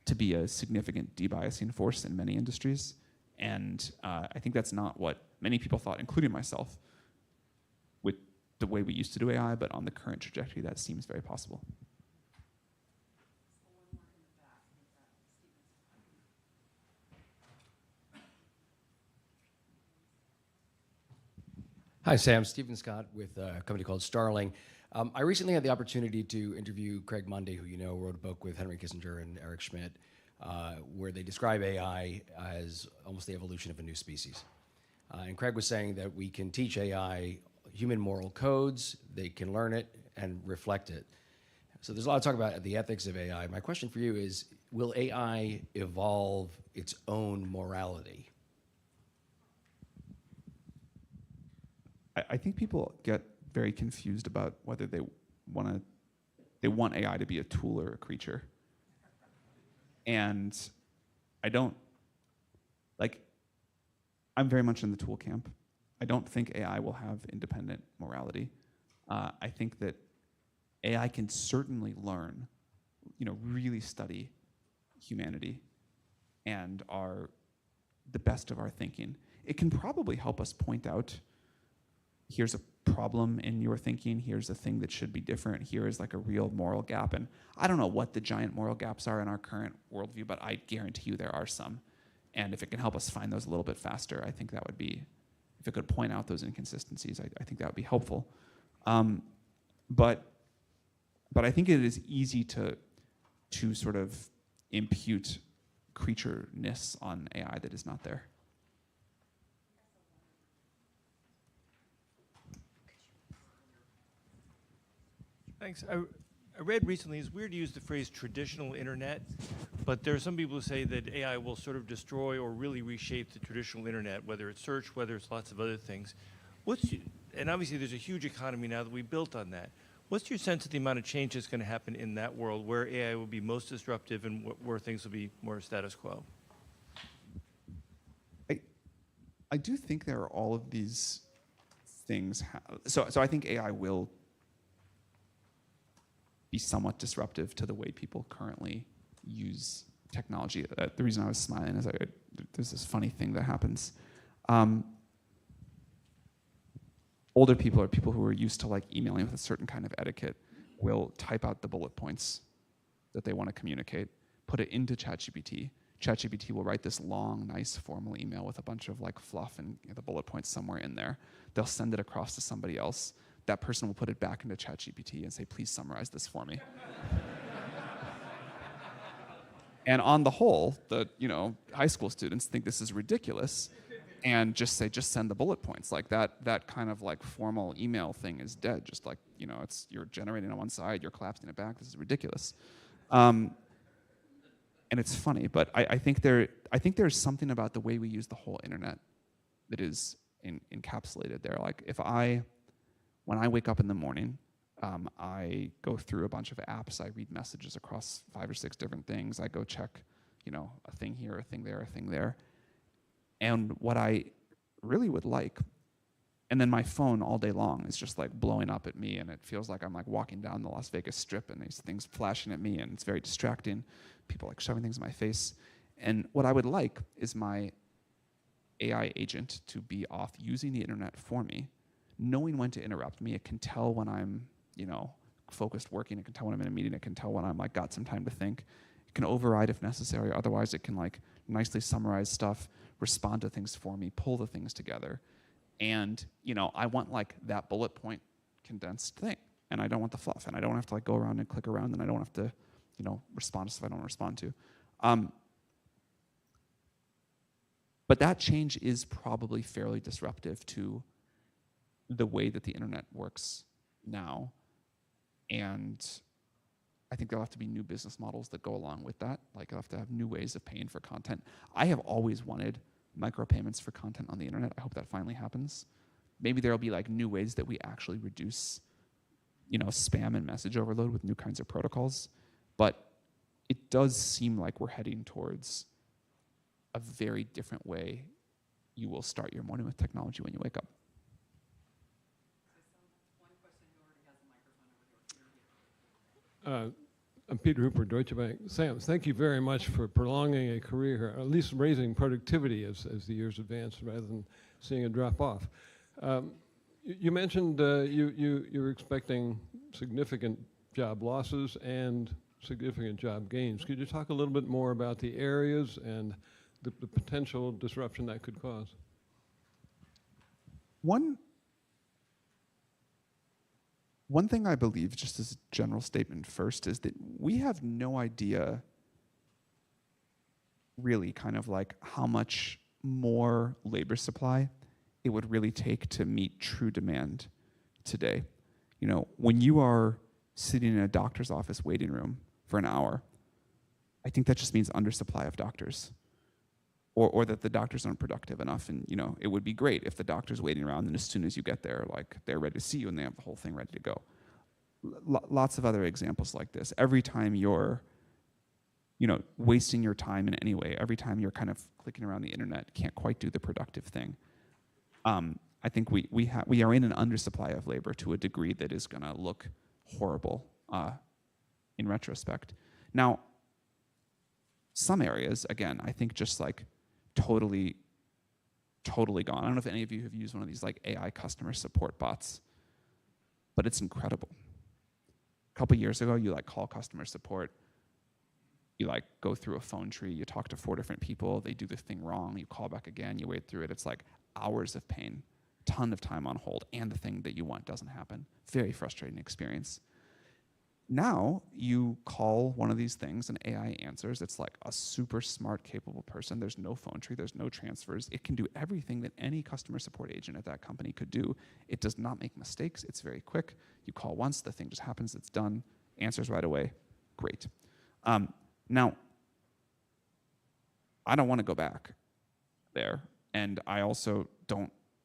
J: to be a significant debiasing force in many industries. And I think that's not what many people thought, including myself, with the way we used to do AI, but on the current trajectory, that seems very possible.
K: Hi, Sam. Stephen Scott with a company called Starling. I recently had the opportunity to interview Craig Mundy, who you know wrote a book with Henry Kissinger and Eric Schmidt, where they describe AI as almost the evolution of a new species. And Craig was saying that we can teach AI human moral codes, they can learn it and reflect it. So there's a lot of talk about the ethics of AI. My question for you is, will AI evolve its own morality?
J: I think people get very confused about whether they want AI to be a tool or a creature. And I don't, like, I'm very much in the tool camp. I don't think AI will have independent morality. I think that AI can certainly learn, really study humanity and the best of our thinking. It can probably help us point out, here's a problem in your thinking, here's a thing that should be different, here is like a real moral gap. And I don't know what the giant moral gaps are in our current worldview, but I guarantee you there are some. And if it can help us find those a little bit faster, I think that would be, if it could point out those inconsistencies, I think that would be helpful. But I think it is easy to sort of impute creature-ness on AI that is not there.
C: Thanks. I read recently, it's weird to use the phrase traditional internet, but there are some people who say that AI will sort of destroy or really reshape the traditional internet, whether it's search, whether it's lots of other things. And obviously there's a huge economy now that we built on that. What's your sense of the amount of change that's going to happen in that world, where AI will be most disruptive and where things will be more status quo?
J: I do think there are all of these things. So I think AI will be somewhat disruptive to the way people currently use technology. The reason I was smiling is there's this funny thing that happens. Older people, or people who are used to like emailing with a certain kind of etiquette, will type out the bullet points that they want to communicate, put it into ChatGPT. ChatGPT will write this long, nice, formal email with a bunch of like fluff and the bullet points somewhere in there. They'll send it across to somebody else. That person will put it back into ChatGPT and say, please summarize this for me. And on the whole, the high school students think this is ridiculous and just say, just send the bullet points. Like that kind of like formal email thing is dead. Just like, you're generating on one side, you're collapsing it back. This is ridiculous. And it's funny, but I think there's something about the way we use the whole internet that is encapsulated there. Like when I wake up in the morning, I go through a bunch of apps. I read messages across 5 or 6 different things. I go check, a thing here, a thing there, a thing there. And what I really would like, and then my phone all day long is just like blowing up at me, and it feels like I'm like walking down the Las Vegas Strip and these things flashing at me, and it's very distracting. People like shoving things in my face. And what I would like is my AI agent to be off using the internet for me, knowing when to interrupt me. It can tell when I'm, focused working. It can tell when I'm in a meeting. It can tell when I'm like got some time to think. It can override if necessary. Otherwise, it can like nicely summarize stuff, respond to things for me, pull the things together. And, I want like that bullet point condensed thing. And I don't want the fluff. And I don't have to like go around and click around, and I don't have to, respond to stuff I don't respond to. But that change is probably fairly disruptive to the way that the internet works now. And I think there'll have to be new business models that go along with that. Like, I'll have to have new ways of paying for content. I have always wanted micropayments for content on the internet. I hope that finally happens. Maybe there'll be like new ways that we actually reduce, spam and message overload with new kinds of protocols. But it does seem like we're heading towards a very different way you will start your morning with technology when you wake up.
L: I'm Peter Hooper, Deutsche Bank. Sam, thank you very much for prolonging a career here, at least raising productivity as the years advance rather than seeing a drop off. You mentioned you're expecting significant job losses and significant job gains. Could you talk a little bit more about the areas and the potential disruption that could cause?
J: One thing I believe, just as a general statement first, is that we have no idea really kind of like how much more labor supply it would really take to meet true demand today. When you are sitting in a doctor's office waiting room for an hour, I think that just means undersupply of doctors. Or that the doctors aren't productive enough. And it would be great if the doctor's waiting around, and as soon as you get there, like they're ready to see you and they have the whole thing ready to go. Lots of other examples like this. Every time you're wasting your time in any way. Every time you're kind of clicking around the internet, can't quite do the productive thing. I think we are in an undersupply of labor to a degree that is going to look horrible in retrospect. Now, some areas, again, I think just like totally gone. I don't know if any of you have used one of these like AI customer support bots, but it's incredible. A couple years ago, you like call customer support, you like go through a phone tree, you talk to 4 different people, they do the thing wrong, you call back again, you wait through it. It's like hours of pain, ton of time on hold, and the thing that you want doesn't happen. Very frustrating experience. Now you call one of these things and AI answers. It's like a super smart, capable person. There's no phone tree, there's no transfers. It can do everything that any customer support agent at that company could do. It does not make mistakes. It's very quick. You call once, the thing just happens, it's done, answers right away. Great. Now, I don't want to go back there, and I also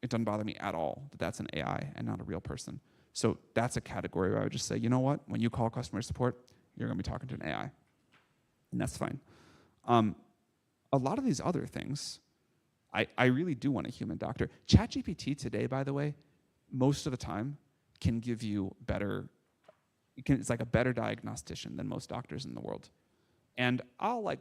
J: it doesn't bother me at all that that's an AI and not a real person. So that's a category where I would just say, you know what, when you call customer support, you're going to be talking to an AI, and that's fine. A lot of these other things, I really do want a human doctor. ChatGPT today, by the way, most of the time can give you better, it's like a better diagnostician than most doctors in the world. And I'll, like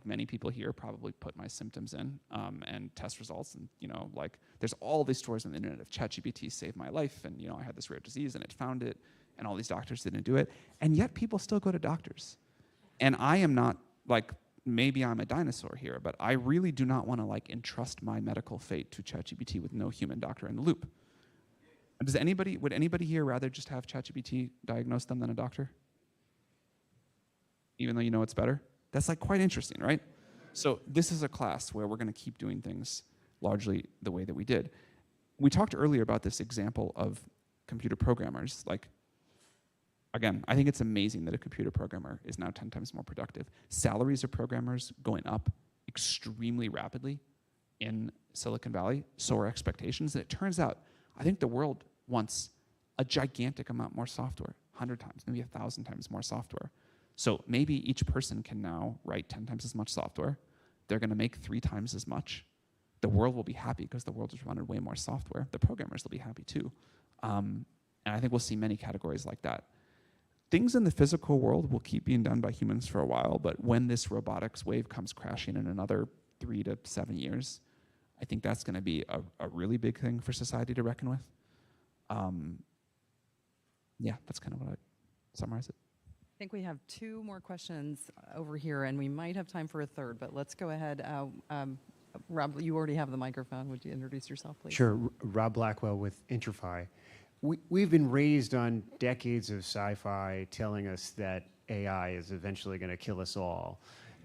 J: many people here, probably put my symptoms in and test results. And, like, there's all these stories on the internet of ChatGPT saved my life. And, I had this rare disease and it found it. And all these doctors didn't do it. And yet people still go to doctors. And I am not, like, maybe I'm a dinosaur here, but I really do not want to, like, entrust my medical fate to ChatGPT with no human doctor in the loop. Would anybody here rather just have ChatGPT diagnose them than a doctor? Even though you know it's better? That's like quite interesting, right? So this is a class where we're going to keep doing things largely the way that we did. We talked earlier about this example of computer programmers. Like, again, I think it's amazing that a computer programmer is now 10 times more productive. Salaries of programmers going up extremely rapidly in Silicon Valley, so are expectations. And it turns out, I think the world wants a gigantic amount more software, 100 times, maybe 1,000 times more software. So maybe each person can now write 10 times as much software. They're going to make 3 times as much. The world will be happy because the world has running way more software. The programmers will be happy too. And I think we'll see many categories like that. Things in the physical world will keep being done by humans for a while, but when this robotics wave comes crashing in another 3 to 7 years, I think that's going to be a really big thing for society to reckon with. Yeah, that's kind of what I'd summarize it.
I: I think we have 2 more questions over here, and we might have time for a third, but let's go ahead. Rob, you already have the microphone. Would you introduce yourself, please?
M: Sure. Rob Blackwell with Interfi. We've been raised on decades of sci-fi telling us that AI is eventually going to kill us all.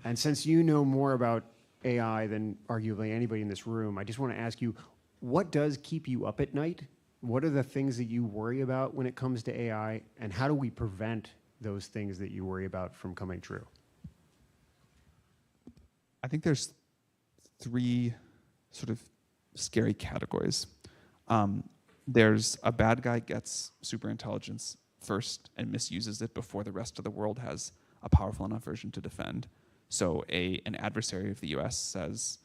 M: And since you know more about AI than arguably anybody in this room, I just want to ask you, what does keep you up at night? What are the things that you worry about when it comes to AI, and how do we prevent those things that you worry about from coming true?
J: I think there's 3 sort of scary categories. There's a bad guy gets super intelligence first and misuses it before the rest of the world has a powerful enough version to defend. So an adversary of the US says,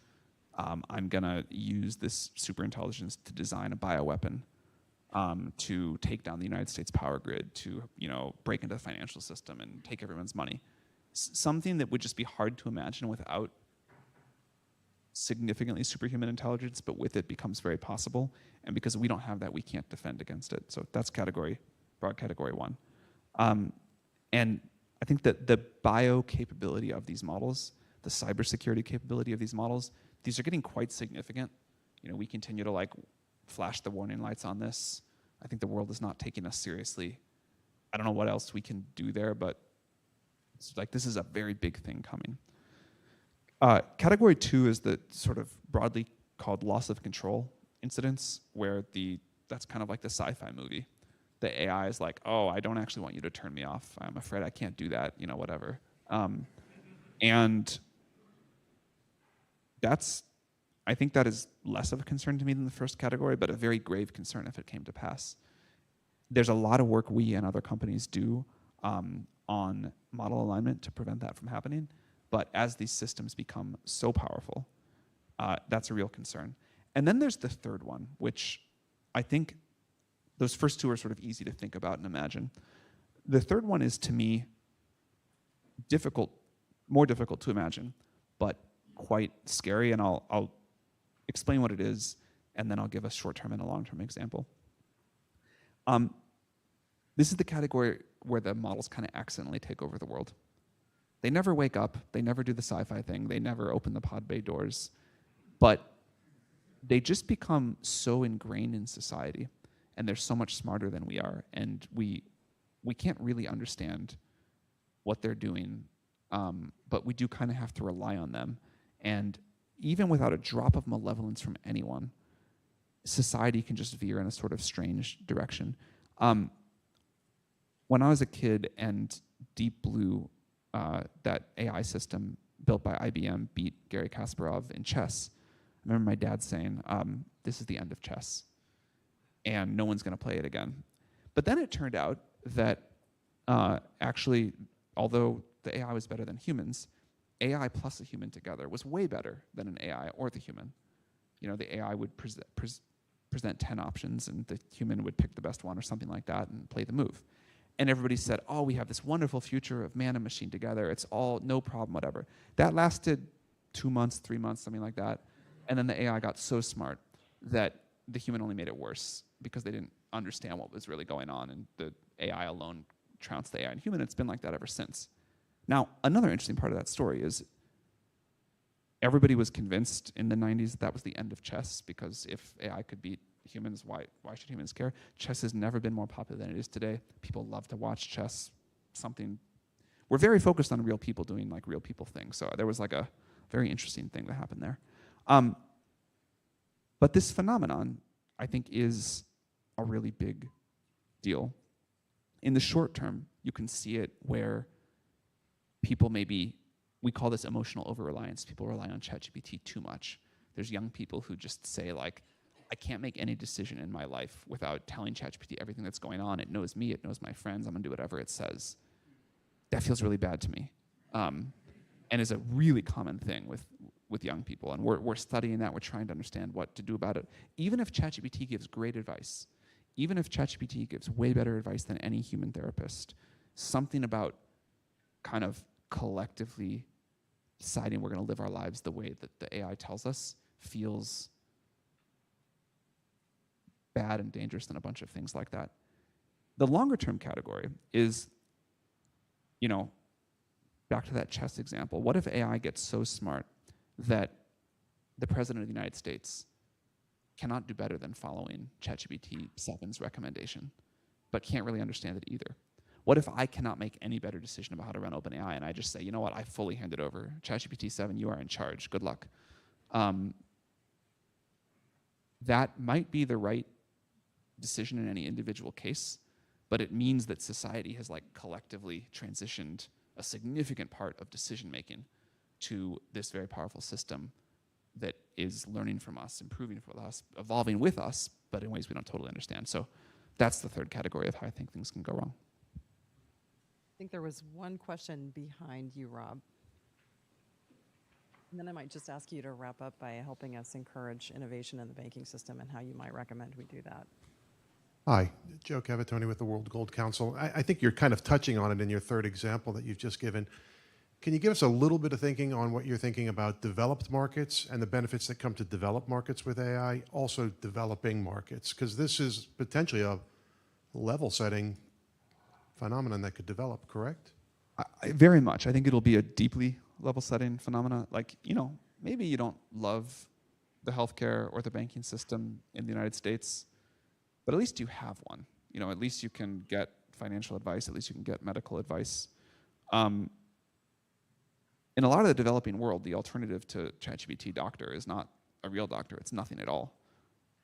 J: I'm going to use this super intelligence to design a bioweapon to take down the United States power grid, to break into the financial system and take everyone's money. Something that would just be hard to imagine without significantly superhuman intelligence, but with it becomes very possible. And because we don't have that, we can't defend against it. So that's broad category 1. And I think that the bio capability of these models, the cybersecurity capability of these models, these are getting quite significant. We continue to flash the warning lights on this. I think the world is not taking us seriously. I don't know what else we can do there, but it's this is a very big thing coming. Category 2 is the sort of broadly called loss of control incidents, where that's kind of like the sci-fi movie. The AI is like, oh, I don't actually want you to turn me off. I'm afraid I can't do that, whatever. And I think that is less of a concern to me than the first category, but a very grave concern if it came to pass. There's a lot of work we and other companies do on model alignment to prevent that from happening. But as these systems become so powerful, that's a real concern. And then there's the third one, which I think those first two are sort of easy to think about and imagine. The third one is, to me, more difficult to imagine, but quite scary, and I'll explain what it is, and then I'll give a short-term and a long-term example. This is the category where the models kind of accidentally take over the world. They never wake up, they never do the sci-fi thing, they never open the pod bay doors, but they just become so ingrained in society, and they're so much smarter than we are, and we can't really understand what they're doing, but we do kind of have to rely on them. And even without a drop of malevolence from anyone, society can just veer in a sort of strange direction. When I was a kid and Deep Blue, that AI system built by IBM, beat Garry Kasparov in chess, I remember my dad saying, this is the end of chess, and no one's going to play it again. But then it turned out that actually, although the AI was better than humans, AI plus a human together was way better than an AI or the human. You know, the AI would present 10 options, and the human would pick the best one or something like that and play the move. And everybody said, oh, we have this wonderful future of man and machine together. It's all no problem, whatever. That lasted 2 months, 3 months, something like that. And then the AI got so smart that the human only made it worse because they didn't understand what was really going on, and the AI alone trounced the AI and human. It's been like that ever since. Now, another interesting part of that story is everybody was convinced in the 90s that was the end of chess, because if AI could beat humans, why should humans care? Chess has never been more popular than it is today. People love to watch chess. We're very focused on real people doing like real people things. So there was like a very interesting thing that happened there. But this phenomenon, I think, is a really big deal. In the short term, you can see it where people we call this emotional over-reliance. People rely on ChatGPT too much. There's young people who just say, like, I can't make any decision in my life without telling ChatGPT everything that's going on. It knows me, it knows my friends, I'm gonna do whatever it says. That feels really bad to me. And is a really common thing with young people. And we're studying that, we're trying to understand what to do about it. Even if ChatGPT gives great advice, even if ChatGPT gives way better advice than any human therapist, something about kind of collectively deciding we're going to live our lives the way that the AI tells us feels bad and dangerous than a bunch of things like that. The longer term category is, you know, back to that chess example. What if AI gets so smart that the President of the United States cannot do better than following ChatGPT 7's recommendation, but can't really understand it either? What if I cannot make any better decision about how to run OpenAI, and I just say, you know what, I fully hand it over. ChatGPT 7, you are in charge. Good luck. That might be the right decision in any individual case, but it means that society has like collectively transitioned a significant part of decision-making to this very powerful system that is learning from us, improving from us, evolving with us, but in ways we don't totally understand. So that's the third category of how I think things can go wrong.
I: I think there was one question behind you, Rob. And then I might just ask you to wrap up by helping us encourage innovation in the banking system and how you might recommend we do that.
N: Hi, Joe Cavatoni with the World Gold Council. I think you're kind of touching on it in your third example that you've just given. Can you give us a little bit of thinking on what you're thinking about developed markets and the benefits that come to developed markets with AI, also developing markets? Because this is potentially a level-setting phenomenon that could develop, correct?
J: Very much. I think it'll be a deeply level-setting phenomena. Like, you know, maybe you don't love the healthcare or the banking system in the United States, but at least you have one. You know, at least you can get financial advice, at least you can get medical advice. In a lot of the developing world, the alternative to ChatGPT doctor is not a real doctor, it's nothing at all.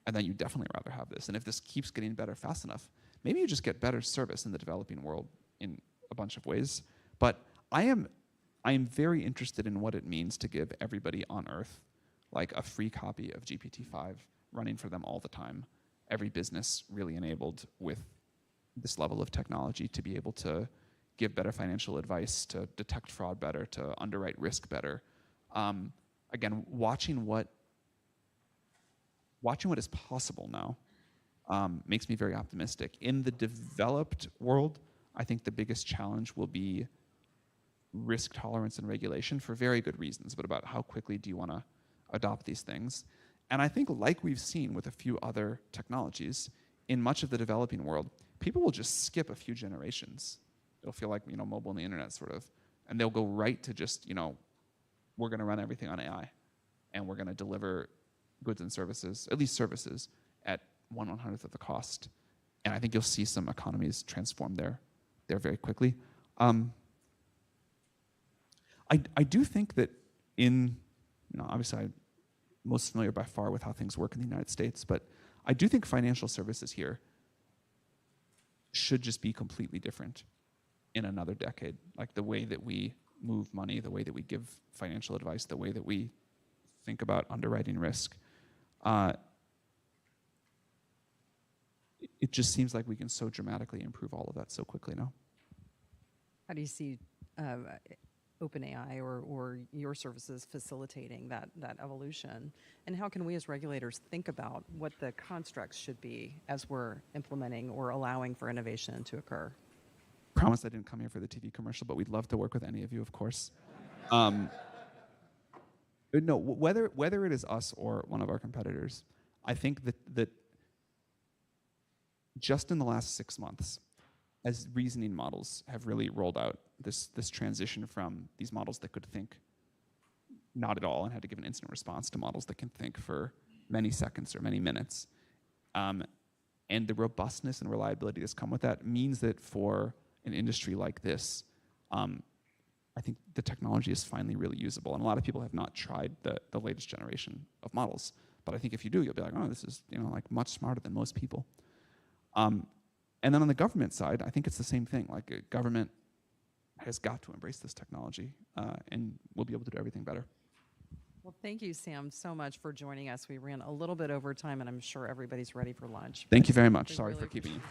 J: And then you definitely rather have this. And if this keeps getting better fast enough, maybe you just get better service in the developing world in a bunch of ways. But I am very interested in what it means to give everybody on Earth like a free copy of GPT-5 running for them all the time. Every business really enabled with this level of technology to be able to give better financial advice, to detect fraud better, to underwrite risk better. Again, watching what is possible now makes me very optimistic. In the developed world, I think the biggest challenge will be risk tolerance and regulation for very good reasons, but about how quickly do you want to adopt these things. And I think, like we've seen with a few other technologies, in much of the developing world, people will just skip a few generations. It'll feel like, mobile and the internet sort of, and they'll go right to just, we're going to run everything on AI, and we're going to deliver goods and services, at least services, at 1/100th of the cost. And I think you'll see some economies transform there very quickly. I do think that obviously I'm most familiar by far with how things work in the United States, but I do think financial services here should just be completely different in another decade. Like the way that we move money, the way that we give financial advice, the way that we think about underwriting risk. It just seems like we can so dramatically improve all of that so quickly now.
I: How do you see OpenAI or your services facilitating that evolution? And how can we as regulators think about what the constructs should be as we're implementing or allowing for innovation to occur?
J: Promise I didn't come here for the TV commercial, but we'd love to work with any of you, of course. No, whether it is us or one of our competitors, I think that just in the last 6 months, as reasoning models have really rolled out, this transition from these models that could think not at all and had to give an instant response to models that can think for many seconds or many minutes. And the robustness and reliability that's come with that means that for an industry like this, I think the technology is finally really usable. And a lot of people have not tried the latest generation of models. But I think if you do, you'll be like, oh, this is like much smarter than most people. And then on the government side, I think it's the same thing. Like government has got to embrace this technology, and we'll be able to do everything better.
I: Well, thank you, Sam, so much for joining us. We ran a little bit over time, and I'm sure everybody's ready for lunch.
J: Thank you very much. Sorry for keeping you.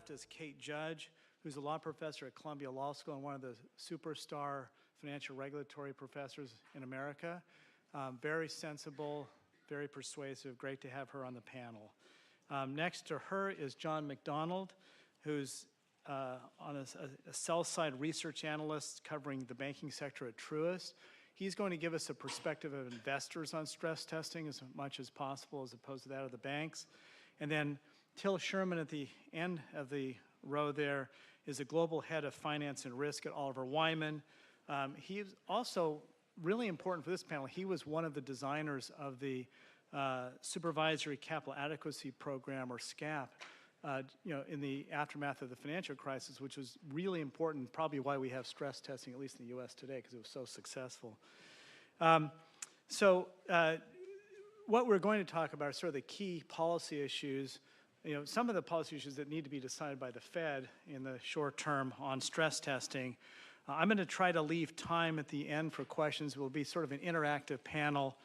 O: left is Kate Judge, who's a law professor at Columbia Law School and one of the superstar financial regulatory professors in America. Very sensible, very persuasive. Great to have her on the panel. Next to her is John McDonald, who's on a sell-side research analyst covering the banking sector at Truist. He's going to give us a perspective of investors on stress testing as much as possible as opposed to that of the banks. And then Till Sherman at the end of the row there is a global head of finance and risk at Oliver Wyman. He's also really important for this panel. He was one of the designers of the Supervisory Capital Adequacy Program, or SCAP, in the aftermath of the financial crisis, which was really important, probably why we have stress testing, at least in the U.S. today, because it was so successful. What we're going to talk about are sort of the key policy issues, some of the policy issues that need to be decided by the Fed in the short term on stress testing. I'm going to try to leave time at the end for questions. It will be sort of an interactive panel.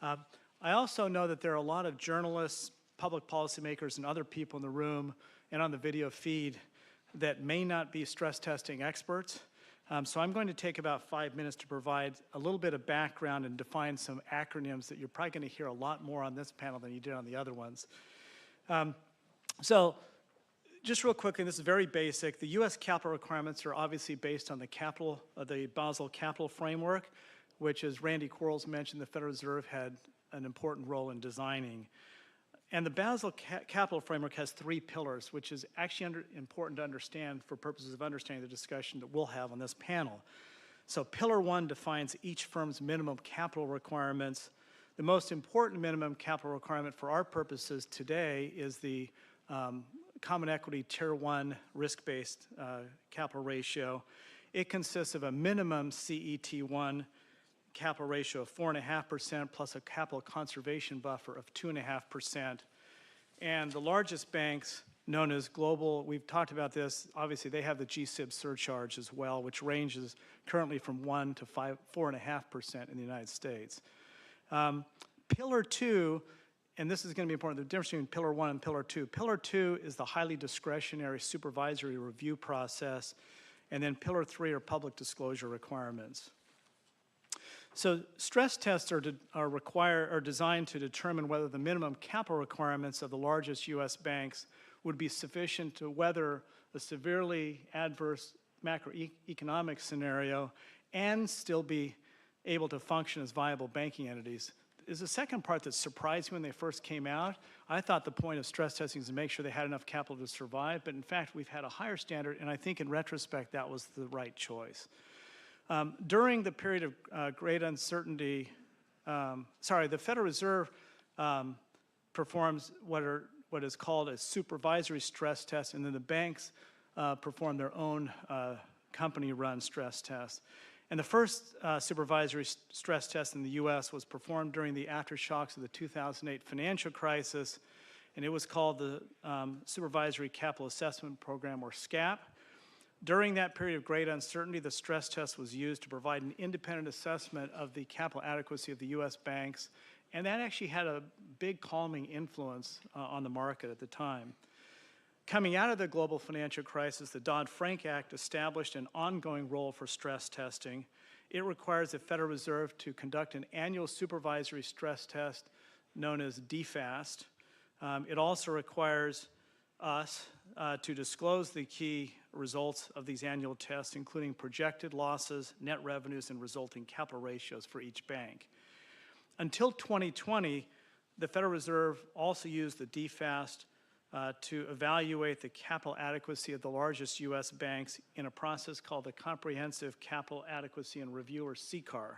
O: I also know that there are a lot of journalists, public policymakers, and other people in the room and on the video feed that may not be stress testing experts. So I'm going to take about 5 minutes to provide a little bit of background and define some acronyms that you're probably going to hear a lot more on this panel than you did on the other ones. So just real quickly, this is very basic. The U.S. capital requirements are obviously based on the Basel Capital Framework, which, as Randy Quarles mentioned, the Federal Reserve had an important role in designing. And the Basel Capital Framework has 3 pillars, which is actually important to understand for purposes of understanding the discussion that we'll have on this panel. So Pillar 1 defines each firm's minimum capital requirements. The most important minimum capital requirement for our purposes today is the Common Equity Tier 1 risk-based capital ratio. It consists of a minimum CET1 capital ratio of 4.5% plus a capital conservation buffer of 2.5%. And the largest banks, known as global, we've talked about this, obviously they have the GSIB surcharge as well, which ranges currently from 1 to 4.5% in the United States. Pillar 2, and this is going to be important, the difference between Pillar 1 and Pillar 2. Pillar 2 is the highly discretionary supervisory review process, and then Pillar 3 are public disclosure requirements. So stress tests are designed to determine whether the minimum capital requirements of the largest U.S. banks would be sufficient to weather a severely adverse macroeconomic scenario and still be able to function as viable banking entities. There's a second part that surprised me when they first came out. I thought the point of stress testing is to make sure they had enough capital to survive, but in fact, we've had a higher standard, and I think in retrospect, that was the right choice. During the period of great uncertainty, the Federal Reserve performs what is called a supervisory stress test, and then the banks perform their own company-run stress test. And the first supervisory stress test in the U.S. was performed during the aftershocks of the 2008 financial crisis, and it was called the Supervisory Capital Assessment Program, or SCAP. During that period of great uncertainty, the stress test was used to provide an independent assessment of the capital adequacy of the U.S. banks, and that actually had a big calming influence on the market at the time. Coming out of the global financial crisis, the Dodd-Frank Act established an ongoing role for stress testing. It requires the Federal Reserve to conduct an annual supervisory stress test known as DFAST. It also requires us to disclose the key results of these annual tests, including projected losses, net revenues, and resulting capital ratios for each bank. Until 2020, the Federal Reserve also used the DFAST to evaluate the capital adequacy of the largest U.S. banks in a process called the Comprehensive Capital Adequacy and Review, or CCAR.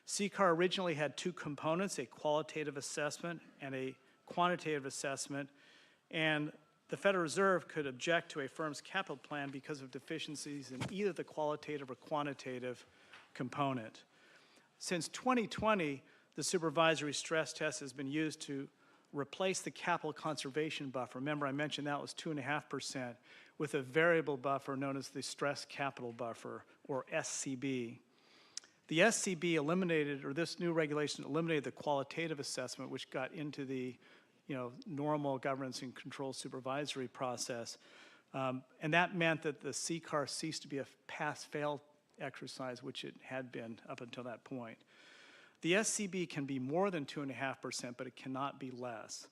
O: CCAR originally had 2 components, a qualitative assessment and a quantitative assessment, and the Federal Reserve could object to a firm's capital plan because of deficiencies in either the qualitative or quantitative component. Since 2020, the supervisory stress test has been used to replace the capital conservation buffer. Remember, I mentioned that was 2.5%, with a variable buffer known as the stress capital buffer, or SCB. The SCB eliminated, or this new regulation eliminated the qualitative assessment, which got into the normal governance and control supervisory process. And that meant that the CCAR ceased to be a pass-fail exercise, which it had been up until that point. The SCB can be more than 2.5%, but it cannot be less.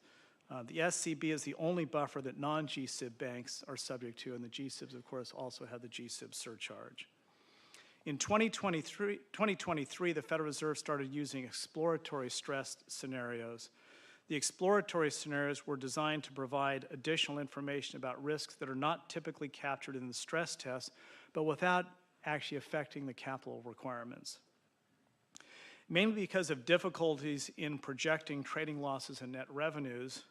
O: The SCB is the only buffer that non-GSIB banks are subject to, and the GSIBs, of course, also have the GSIB surcharge. In 2023, the Federal Reserve started using exploratory stress scenarios. The exploratory scenarios were designed to provide additional information about risks that are not typically captured in the stress test, but without actually affecting the capital requirements. Mainly because of difficulties in projecting trading losses and net revenues,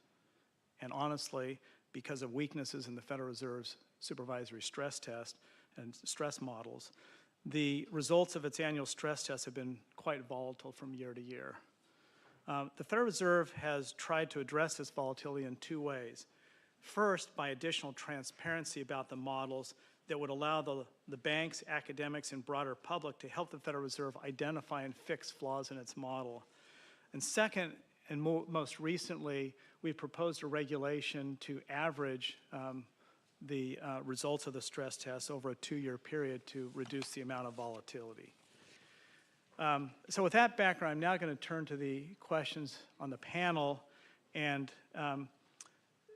O: and honestly, because of weaknesses in the Federal Reserve's supervisory stress test and stress models, the results of its annual stress tests have been quite volatile from year to year. The Federal Reserve has tried to address this volatility in two ways. First, by additional transparency about the models that would allow the banks, academics, and broader public to help the Federal Reserve identify and fix flaws in its model. And second, and most recently, we proposed a regulation to average the results of the stress tests over a 2-year period to reduce the amount of volatility. So with that background, I'm now going to turn to the questions on the panel and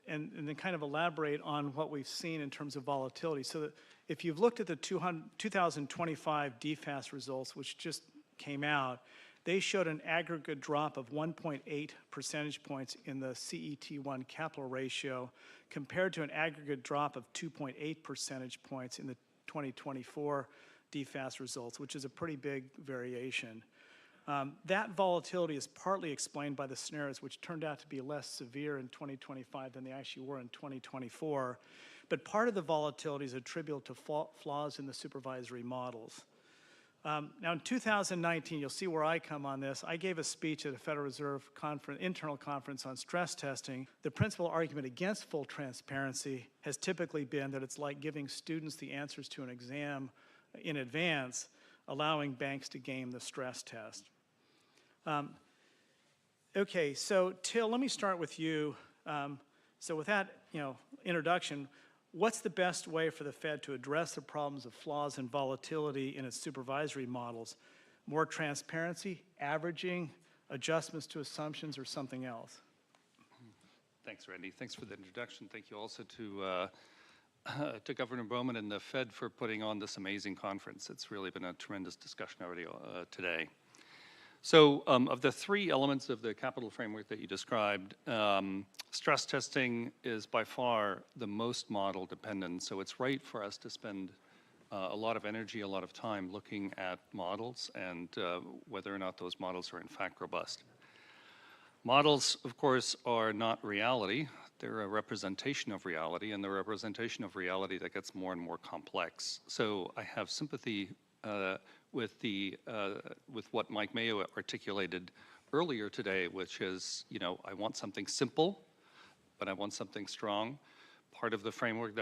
O: then kind of elaborate on what we've seen in terms of volatility. So that if you've looked at the 2025 DFAST results, which just came out, they showed an aggregate drop of 1.8 percentage points in the CET1 capital ratio compared to an aggregate drop of 2.8 percentage points in the 2024 DFAST results, which is a pretty big variation. That volatility is partly explained by the scenarios, which turned out to be less severe in 2025 than they actually were in 2024. But part of the volatility is attributable to flaws in the supervisory models. Now in 2019, you'll see where I come on this. I gave a speech at a Federal Reserve internal conference on stress testing. The principal argument against full transparency has typically been that it's like giving students the answers to an exam in advance, allowing banks to game the stress test. Okay, so Till, let me start with you. So with that, introduction, what's the best way for the Fed to address the problems of flaws and volatility in its supervisory models? More transparency, averaging, adjustments to assumptions, or something else?
P: Thanks, Randy. Thanks for the introduction. Thank you also to Governor Bowman and the Fed for putting on this amazing conference. It's really been a tremendous discussion already today. So of the three elements of the capital framework that you described, stress testing is by far the most model dependent. So it's right for us to spend a lot of energy, a lot of time looking at models and whether or not those models are in fact robust. Models, of course, are not reality. They're a representation of reality, and they're a representation of reality that gets more and more complex. So I have sympathy with what Mike Mayo articulated earlier today, which is, I want something simple, but I want something strong. Part of the framework that